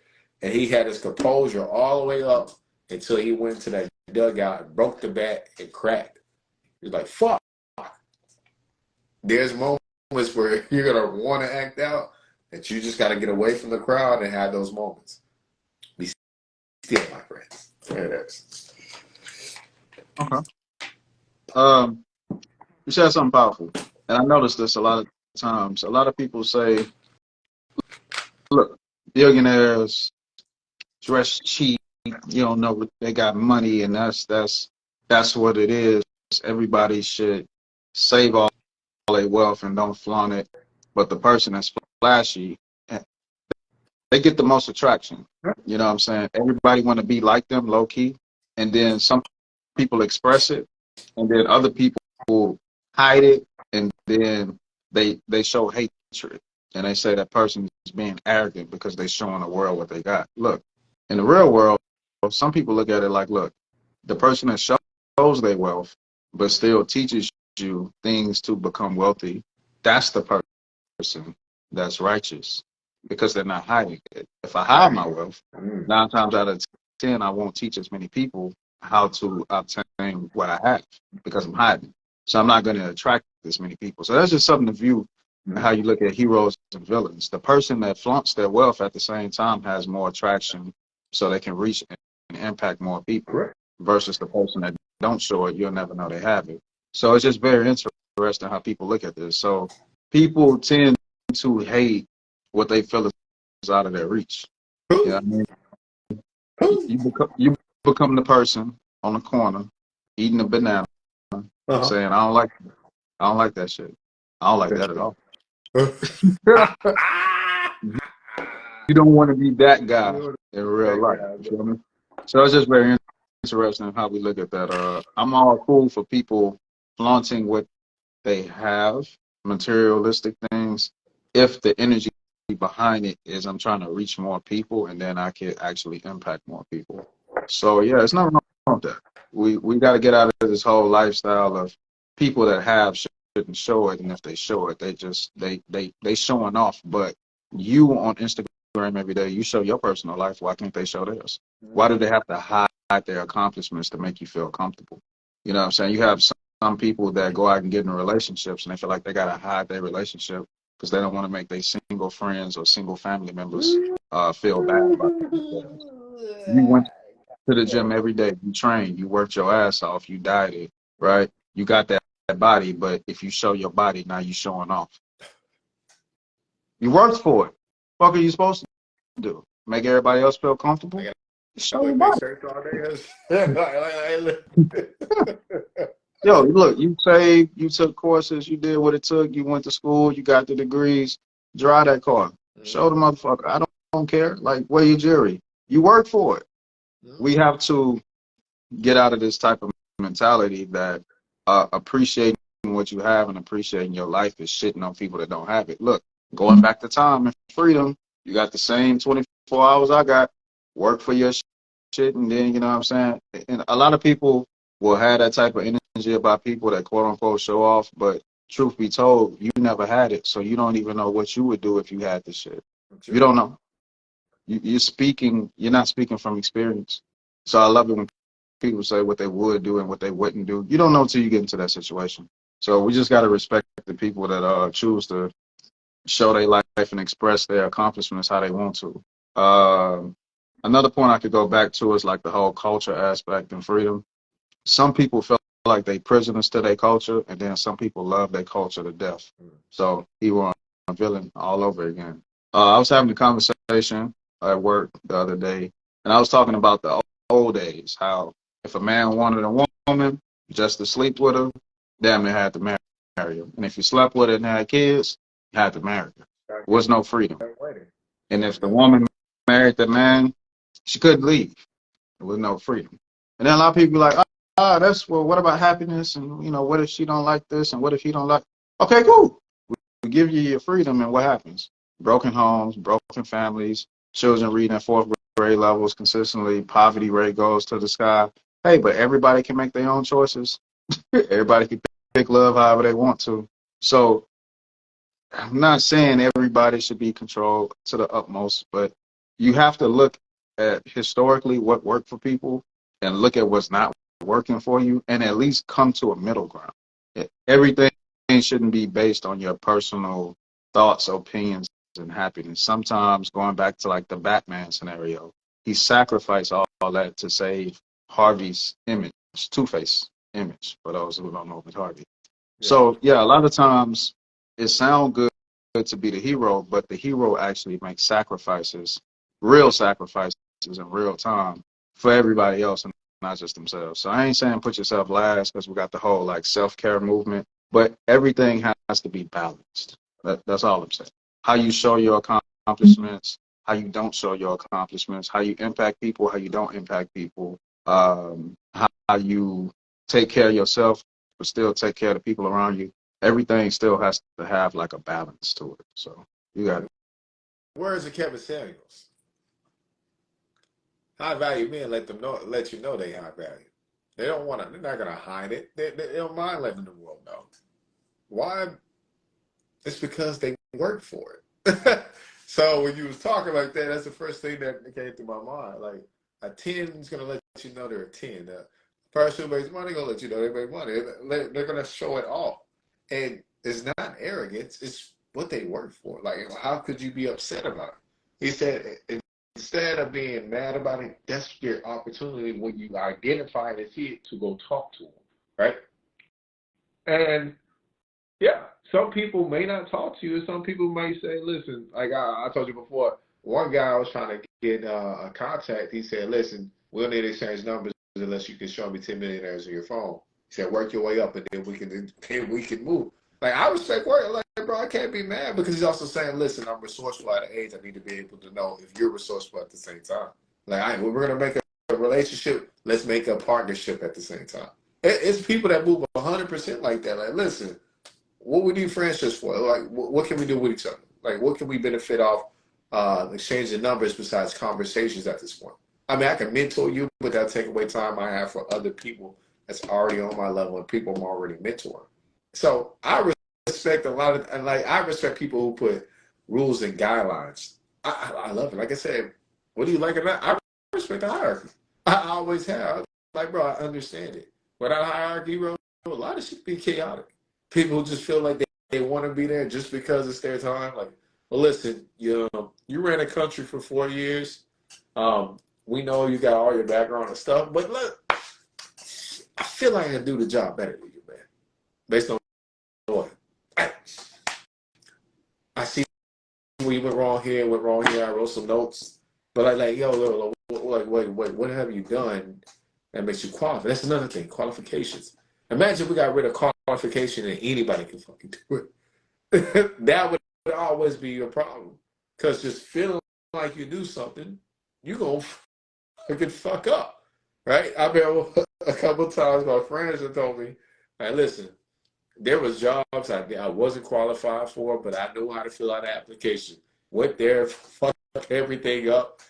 and he had his composure all the way up until he went to that dugout and broke the bat and cracked. He was like, fuck. There's moments where you're going to want to act out that you just got to get away from the crowd and have those moments. Be still, my friends. There it is. Okay. You said something powerful, and I noticed this a lot of times. A lot of people say, "Look, billionaires dress cheap. You don't know what they got money, and that's what it is. Everybody should save all their wealth and don't flaunt it. But the person that's flashy, they get the most attraction. You know what I'm saying? Everybody want to be like them, low key, and then some people express it, and then other people hide it, and then they show hatred, and they say that person is being arrogant because they're showing the world what they got. Look, in the real world, some people look at it like, look, the person that shows their wealth but still teaches you things to become wealthy, that's the person that's righteous because they're not hiding it. If I hide my wealth, 9 times out of 10, I won't teach as many people how to obtain what I have because I'm hiding. So I'm not going to attract as many people. So that's just something to view how you look at heroes and villains. The person that flaunts their wealth at the same time has more attraction so they can reach and impact more people versus the person that don't show it, you'll never know they have it. So it's just very interesting how people look at this. So people tend to hate what they feel is out of their reach. You know what I mean? You become the person on the corner eating a banana, saying, I don't like that shit. I don't like that at all. You don't want to be that guy in real life. You feel me? So it's just very interesting how we look at that. I'm all cool for people flaunting what they have, materialistic things, if the energy behind it is I'm trying to reach more people and then I can actually impact more people. So yeah, it's nothing wrong with that. We got to get out of this whole lifestyle of people that have shouldn't show it, and if they show it, they showing off. But you on Instagram every day, you show your personal life. Why can't they show theirs? Why do they have to hide their accomplishments to make you feel comfortable? You know what I'm saying? You have some people that go out and get in relationships and they feel like they gotta hide their relationship because they don't want to make their single friends or single family members feel bad about themselves. You went to the gym every day, you trained, you worked your ass off, you dieted, right? You got that body, but if you show your body, now you showing off. You worked for it. What are you supposed to do? Make everybody else feel comfortable? Show your body. Yo, look, you saved, you took courses, you did what it took, you went to school, you got the degrees, drive that car. Show the motherfucker. I don't care. Like, wear your jury. You work for it. We have to get out of this type of mentality that appreciating what you have and appreciating your life is shitting on people that don't have it. Look, going back to time and freedom, you got the same 24 hours I got. Work for your shit, and then, you know what I'm saying? And a lot of people will have that type of energy about people that quote unquote show off, but truth be told, you never had it, so you don't even know what you would do if you had this shit. You don't know. You're not speaking from experience. So I love it when people say what they would do and what they wouldn't do. You don't know until you get into that situation. So we just got to respect the people that choose to show their life and express their accomplishments how they want to. Another point I could go back to is like the whole culture aspect and freedom. Some people feel like they prisoners to their culture, and then some people love their culture to death. So he was a villain all over again. I was having a conversation at work the other day, and I was talking about the old days, how if a man wanted a woman just to sleep with her, damn near had to marry her. And if you slept with her and had kids, you had to marry her. There was no freedom. And if the woman married the man, she couldn't leave. There was no freedom. And then a lot of people be like, well, what about happiness? And, you know, what if she don't like this? And what if he don't like? Okay, cool. We give you your freedom, and what happens? Broken homes, broken families, children reading at fourth grade levels consistently, poverty rate goes to the sky. Hey, but everybody can make their own choices. Everybody can pick love however they want to. So I'm not saying everybody should be controlled to the utmost, but you have to look at historically what worked for people and look at what's not working for you and at least come to a middle ground. Everything shouldn't be based on your personal thoughts, opinions, and happiness. Sometimes, going back to like the Batman scenario, he sacrificed all that to save Harvey's image, Two-Face image, for those who don't know if it's Harvey. Yeah. So yeah, a lot of times it sounds good to be the hero, but the hero actually makes sacrifices, real sacrifices in real time for everybody else and not just themselves. So I ain't saying put yourself last, because we got the whole like self-care movement, but everything has to be balanced. That's all I'm saying. How you show your accomplishments, how you don't show your accomplishments, how you impact people, how you don't impact people, how you take care of yourself, but still take care of the people around you. Everything still has to have like a balance to it. So you got it. Where's the Kevin Samuels? High value men let you know they high value. They don't want to. They're not gonna hide it. They don't mind letting the world know. Why? It's because they work for it. So when you was talking like that, that's the first thing that came through my mind. Like a 10 is gonna let you know they're a 10. A person who makes money gonna let you know they make money. They're gonna show it off, and it's not arrogance. It's what they work for. Like, how could you be upset about it? He said, instead of being mad about it, that's your opportunity when you identify and see it to go talk to them, right? And yeah, some people may not talk to you. Some people may say, listen, like I told you before, one guy I was trying to get a contact, he said, listen, we'll need to exchange numbers unless you can show me 10 millionaires on your phone. He said, work your way up and then we can move. Like, I respect work. Like, bro, I can't be mad, because he's also saying, listen, I'm resourceful at an age. I need to be able to know if you're resourceful at the same time. Like, we're going to make a relationship. Let's make a partnership at the same time. It's people that move 100% like that. Like, listen, what we need friendships for? Like, what can we do with each other? Like, what can we benefit off exchanging numbers besides conversations at this point? I mean, I can mentor you, but that'll take away time I have for other people that's already on my level and people I'm already mentoring. So I respect a lot of, and like, I respect people who put rules and guidelines. I love it. Like I said, what do you like about? I respect the hierarchy. I always have. Like, bro, I understand it. Without hierarchy, bro, a lot of shit be chaotic. People just feel like they want to be there just because it's their time. Like, well, listen, you ran a country for 4 years. We know you got all your background and stuff, but look, I feel like I can do the job better than you, man. Based on what I see, we went wrong here, went wrong here. I wrote some notes, but yo, look, wait, what have you done that makes you qualified? That's another thing, qualifications. Imagine we got rid of qualification and anybody can fucking do it. That would always be your problem. Because just feeling like you do something, you gonna fucking fuck up, right? I remember a couple of times my friends have told me, "Hey, listen, there was jobs I wasn't qualified for, but I knew how to fill out an application. Went there, fucked everything up,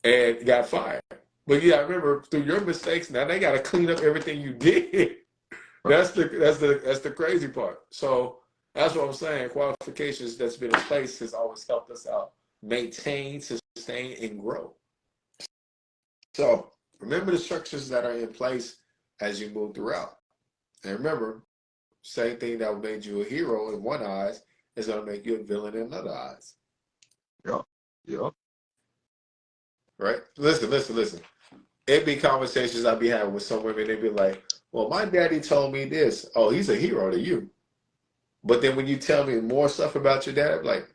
and got fired. But yeah, I remember through your mistakes, now they got to clean up everything you did. That's the crazy part. So that's what I'm saying. Qualifications that's been in place has always helped us out maintain, sustain, and grow. So remember the structures that are in place as you move throughout. And remember, same thing that made you a hero in one eyes is going to make you a villain in another eyes. Yeah. Yeah. Right? Listen. It'd be conversations I'd be having with some women. They'd be like, well, my daddy told me this. Oh, he's a hero to you. But then when you tell me more stuff about your dad, I'm like,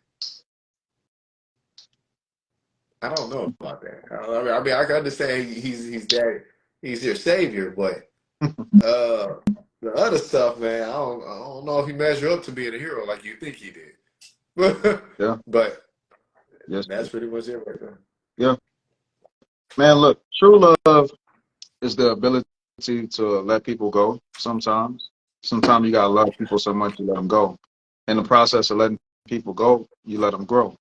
I don't know about that. I mean, I can understand he's your savior, but the other stuff, man, I don't know if he measure up to being a hero like you think he did. Yeah. But Yes. that's pretty much it right there. Yeah. Man, look, true love is the ability to let people go sometimes. Sometimes you gotta love people so much you let them go. In the process of letting people go, you let them grow.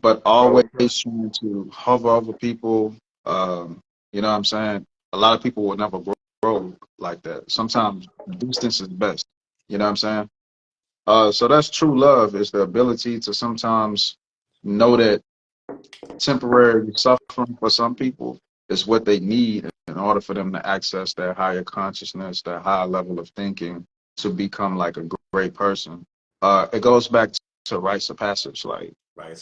But always trying to hover over people, you know what I'm saying? A lot of people will never grow like that. Sometimes distance is best. You know what I'm saying? So that's true love, is the ability to sometimes know that temporary suffering for some people is what they need in order for them to access their higher consciousness, their higher level of thinking, to become like a great person. It goes back to rites of passage. Like,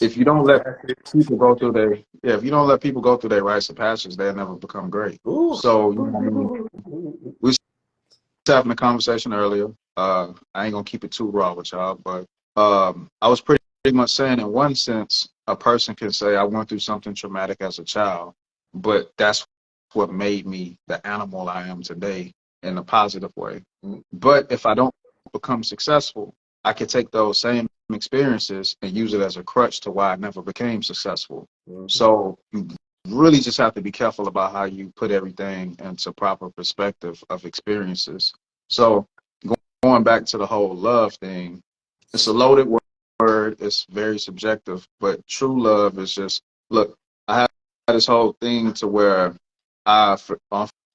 if you don't let people go through if you don't let people go through their rites of passage, they'll never become great. Ooh. So, you know what I mean? We was having a conversation earlier. I ain't gonna keep it too raw with y'all, but I was pretty much saying, in one sense, a person can say, I went through something traumatic as a child, but that's what made me the animal I am today in a positive way. But if I don't become successful, I can take those same experiences and use it as a crutch to why I never became successful. So you really just have to be careful about how you put everything into proper perspective of experiences. So going back to the whole love thing, it's a loaded word. It's very subjective, but true love is just, look, I have this whole thing to where I'm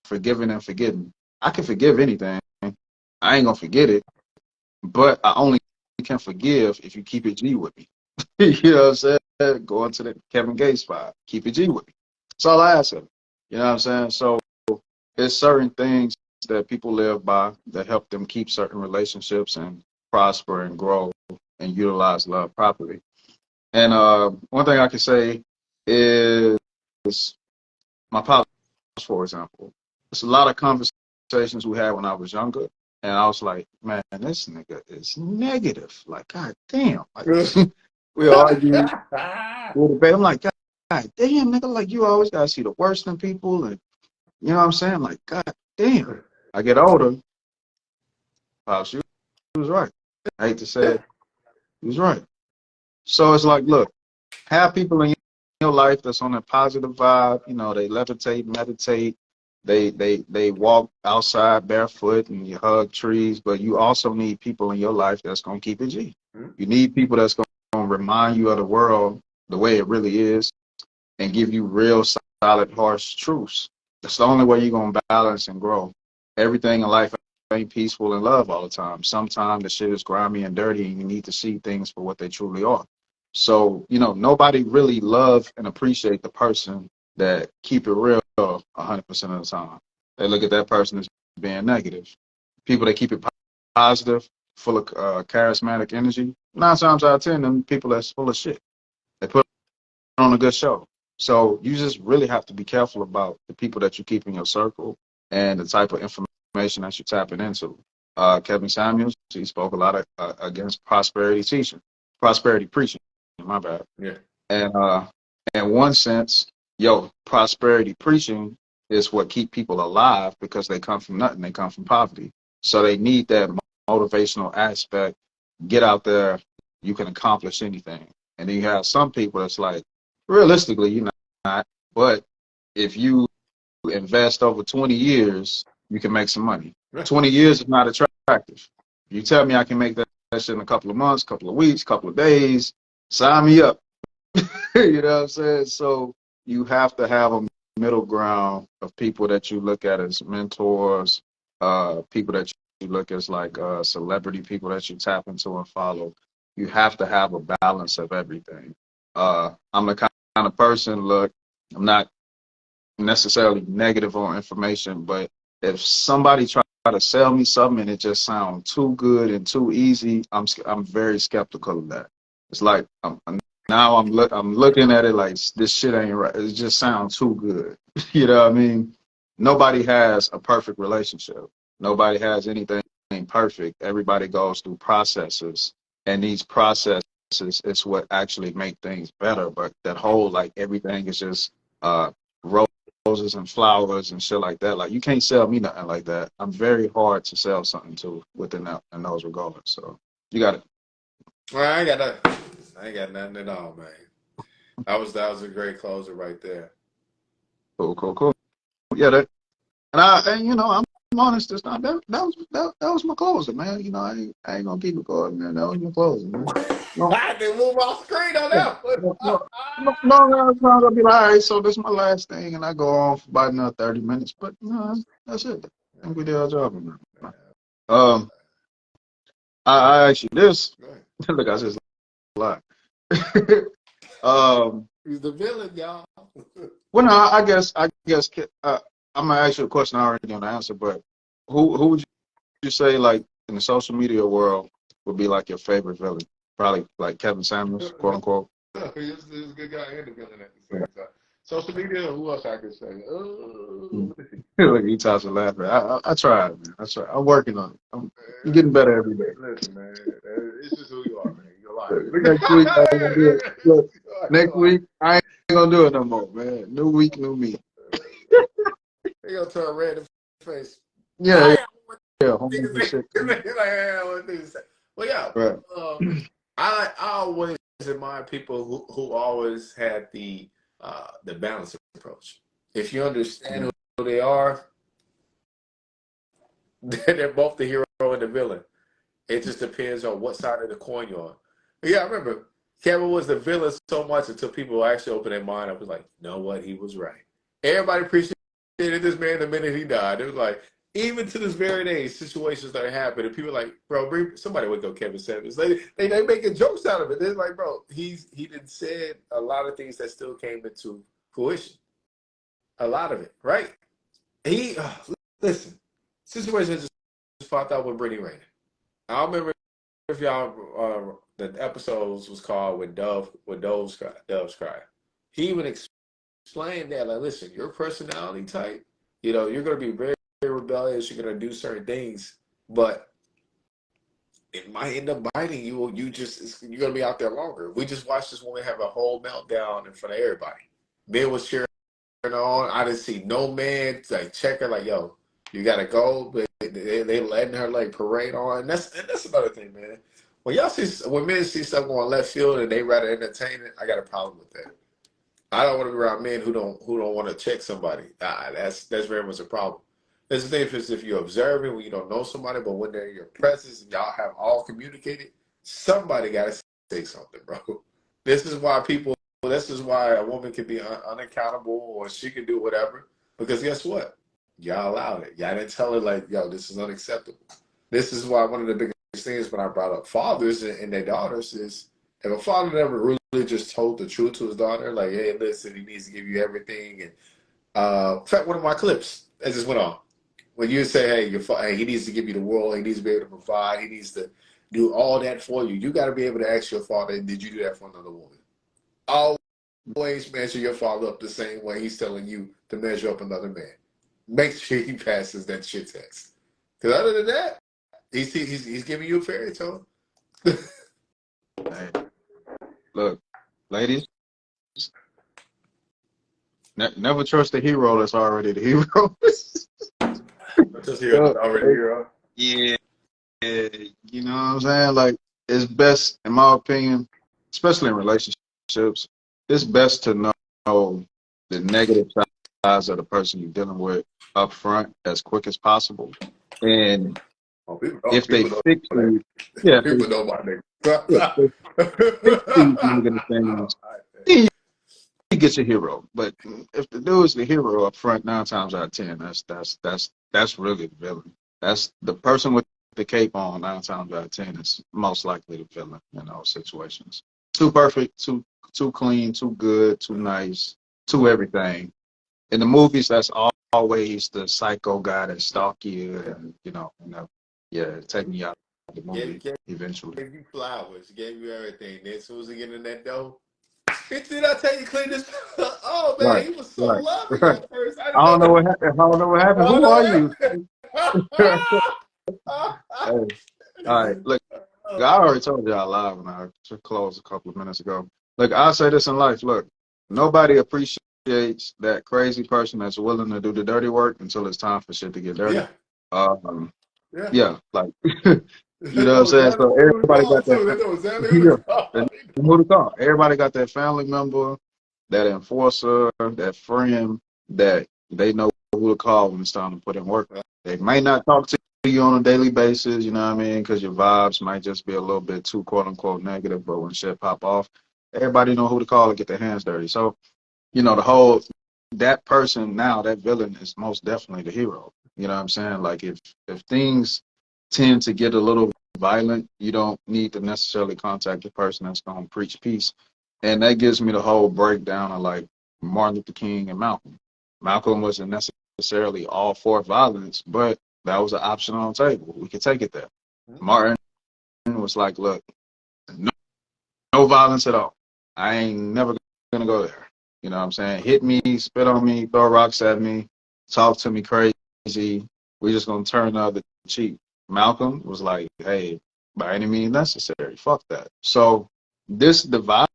forgiving and forgetting. I can forgive anything. I ain't gonna forget it, but I only can forgive if you keep it G with me. You know what I'm saying? Going to the Kevin Gates spot, keep it G with me. That's all I ask of. You know what I'm saying? So there's certain things that people live by that help them keep certain relationships and prosper and grow and utilize love properly. And one thing I can say is my pops, for example. There's a lot of conversations we had when I was younger, and I was like, man, this nigga is negative. Like, god damn. Like, we argue. I'm like, god damn, nigga, like, you always gotta see the worst in people, and you know what I'm saying? Like, god damn. I get older, Pops, you was right. I hate to say it, he was right. So it's like, look, have people in your life that's on a positive vibe. You know, they levitate, meditate, they walk outside barefoot, and you hug trees. But you also need people in your life that's gonna keep it G. You need people that's gonna remind you of the world the way it really is, and give you real solid, harsh truths. That's the only way you're gonna balance and grow. Everything in life ain't peaceful and love all the time. Sometimes the shit is grimy and dirty, and you need to see things for what they truly are. So, you know, nobody really love and appreciate the person that keep it real 100% of the time. They look at that person as being negative. people that keep it positive, full of charismatic energy, 9 times out of 10, them people that's full of shit. They put on a good show. So you just really have to be careful about the people that you keep in your circle and the type of information that you're tapping into. Kevin Samuels, he spoke a lot against prosperity preaching. My bad. Yeah. And in one sense, prosperity preaching is what keep people alive because they come from nothing. They come from poverty. So they need that motivational aspect. Get out there. You can accomplish anything. And then you have some people that's like, realistically, you're not. But if you invest over 20 years, you can make some money. 20 years is not attractive. You tell me I can make that shit in a couple of months, couple of weeks, couple of days, sign me up. You know what I'm saying? So you have to have a middle ground of people that you look at as mentors, people that you look as like celebrity people that you tap into and follow. You have to have a balance of everything. I'm the kind of person, look, I'm not necessarily negative on information, but if somebody try to sell me something and it just sounds too good and too easy, I'm very skeptical of that. It's like now I'm looking at it like this shit ain't right. It just sounds too good. You know what I mean? Nobody has a perfect relationship. Nobody has anything perfect. Everybody goes through processes, and these processes is what actually make things better. But that whole like everything is just roses and flowers and shit like that. Like you can't sell me nothing like that. I'm very hard to sell something to within that in those regards. So you got it. Well, I ain't got nothing at all, man. That was a great closer right there. Cool. Yeah, and you know I'm honest this time. That was my closer, man. You know I ain't gonna keep it going, man. That was my closer, man. No, I had to move off screen on that one. I'm gonna be like, all right, so this is my last thing, and I go on for about another 30 minutes. But no, that's it. I think we did our job on that. I actually this look, I just lie. He's the villain, y'all. Well, no, I guess I'm gonna ask you a question I already know the answer, but who would you say like in the social media world would be like your favorite villain? Probably like Kevin Samuels, quote unquote. He's a good guy and a villain at the same time. Social media, who else I could say? Look, he talks and laughing. I tried, man. I'm working on it. I'm getting better every day. Listen, man, it's just who you are, man. You're lying. Next week, I ain't gonna do it. Look, next week, I ain't gonna do it no more, man. New week, new me. They gonna turn red in the face. Yeah. Well, yeah. Right. I always admire people who always had the balanced approach. If you understand who they are, they're both the hero and the villain. It just depends on what side of the coin you're on. But yeah, I remember Kevin was the villain so much until people actually opened their mind. I was like, you know what? He was right. Everybody appreciated this man the minute he died. It was like, even to this very day, situations that are happening, people are like, bro, somebody would go Kevin Samuels. They making jokes out of it. They're like, bro, he done said a lot of things that still came into fruition. A lot of it, right? Listen, situation just popped out with Brittany Rayner. I remember if y'all the episodes was called when Doves Cry. He even explained that, like, listen, your personality type, you're gonna be very, very rebellious, you're gonna do certain things, but it might end up biting you, or you're gonna be out there longer. We just watched this woman have a whole meltdown in front of everybody. Men was cheering on. I didn't see no man like check her like, yo, you gotta go, but they letting her like parade on. And that's another thing, man. When men see stuff going left field and they rather entertain it, I got a problem with that. I don't want to be around men who don't want to check somebody. That's very much a problem. There's the thing is if you're observing when you don't know somebody, but when they're in your presence and y'all have all communicated, somebody got to say something, bro. This is why a woman can be unaccountable, or she can do whatever, because guess what? Y'all allowed it. Y'all didn't tell her like, yo, this is unacceptable. This is why one of the biggest things when I brought up fathers and their daughters is, if a father never really just told the truth to his daughter, like, hey, listen, he needs to give you everything. And in fact, one of my clips that just went on, when you say, hey, hey, he needs to give you the world, he needs to be able to provide, he needs to do all that for you. You got to be able to ask your father, did you do that for another woman? Always measure your father up the same way he's telling you to measure up another man. Make sure he passes that shit test. Because other than that, he's giving you a fairy tale. Hey, look, ladies, never trust the hero that's already the hero. Just here, already hero. Yeah, you know what I'm saying? Like, it's best, in my opinion, especially in relationships, it's best to know the negative sides of the person you're dealing with up front as quick as possible. And if they People fix know you, yeah, people know my name. yeah, if they fix you negative things, then you get your hero. But if the dude's the hero up front, 9 times out of 10, that's really the villain. That's the person with the cape on. 9 times out of 10 is most likely the villain in those situations. Too perfect, too clean, too good, too nice, too everything. In the movies, that's always the psycho guy that stalk you and yeah, taking you out of the movie eventually. Gave you flowers, gave you everything. Then as soon as he get in that door, bitch, did I tell you clean this? Oh man, Right, he was so right, loving right. at first. I I didn't know don't know that. what happened. I don't know what happened. Oh Who are you? no! Hey, all right. Look, I already told you I live when I closed a couple of minutes ago. Look, I'll say this in life. Look, nobody appreciates that crazy person that's willing to do the dirty work until it's time for shit to get dirty. Yeah, Um, yeah. yeah, like you They know what I'm know saying. exactly So who to everybody call got too. that. They know exactly who to Yeah, call. they know who to call. Everybody got that family member, that enforcer, that friend that they know who to call when it's time to put in work. They may not talk to you on a daily basis, you know what I mean, because your vibes might just be a little bit too quote unquote negative. But when shit pop off, everybody know who to call and get their hands dirty. So the whole that person now, that villain is most definitely the hero. You know what I'm saying? Like if things tend to get a little violent, you don't need to necessarily contact the person that's gonna preach peace. And that gives me the whole breakdown of like Martin Luther King and Malcolm. Malcolm wasn't necessarily all for violence, but that was an option on the table. We could take it there. Martin was like, look, no, no violence at all. I ain't never gonna go there. You know what I'm saying? Hit me, spit on me, throw rocks at me, talk to me crazy. We're just gonna turn the other cheek. Malcolm was like, hey, by any means necessary. Fuck that. So this divide,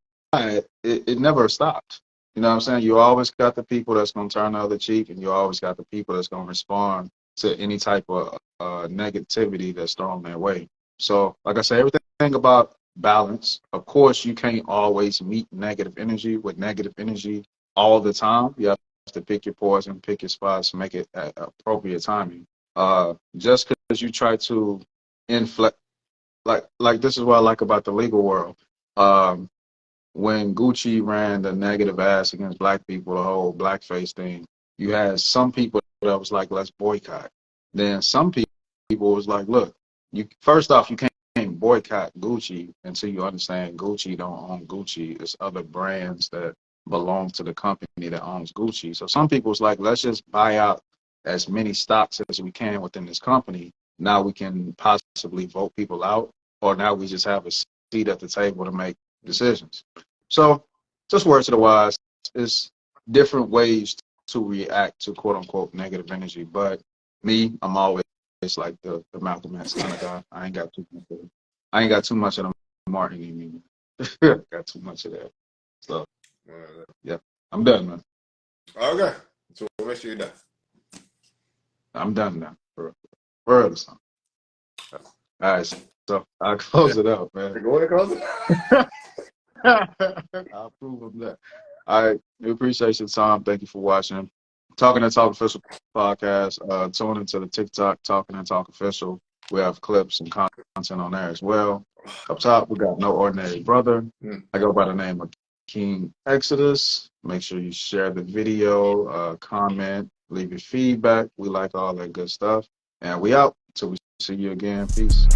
it never stopped. You know what I'm saying? You always got the people that's gonna turn the other cheek, and you always got the people that's gonna respond to any type of negativity that's thrown their way. So, like I said, everything about balance. Of course, you can't always meet negative energy with negative energy all the time. You have to pick your poison, pick your spots, make it at appropriate timing. Just because you try to inflect, like this is what I like about the legal world. Um, when Gucci ran the negative ass against black people, the whole blackface thing, you had some people that was like, let's boycott. Then some people was like, look, you first off, you can't boycott Gucci until you understand Gucci don't own Gucci. It's other brands that belong to the company that owns Gucci. So some people was like, let's just buy out as many stocks as we can within this company. Now we can possibly vote people out, or now we just have a seat at the table to make decisions. So, just words to the wise, it's different ways to react to quote unquote negative energy. But me, I'm always like the Malcolm X kind of guy. I ain't got too much of the Martin in me. Got too much of that. So, yeah, I'm done, man. Okay, so make sure you're done. I'm done now. For real, son. All right, so I'll close it out, man. Go ahead, close it. I approve of that. All right. We appreciate your time. Thank you for watching. Talking and Talk Official podcast. Tune into the TikTok Talking and Talk Official. We have clips and content on there as well. Up top, we got No Ordinary Brother. I go by the name of King Exodus. Make sure you share the video, comment, leave your feedback. We like all that good stuff. And we out. Till we see you again. Peace.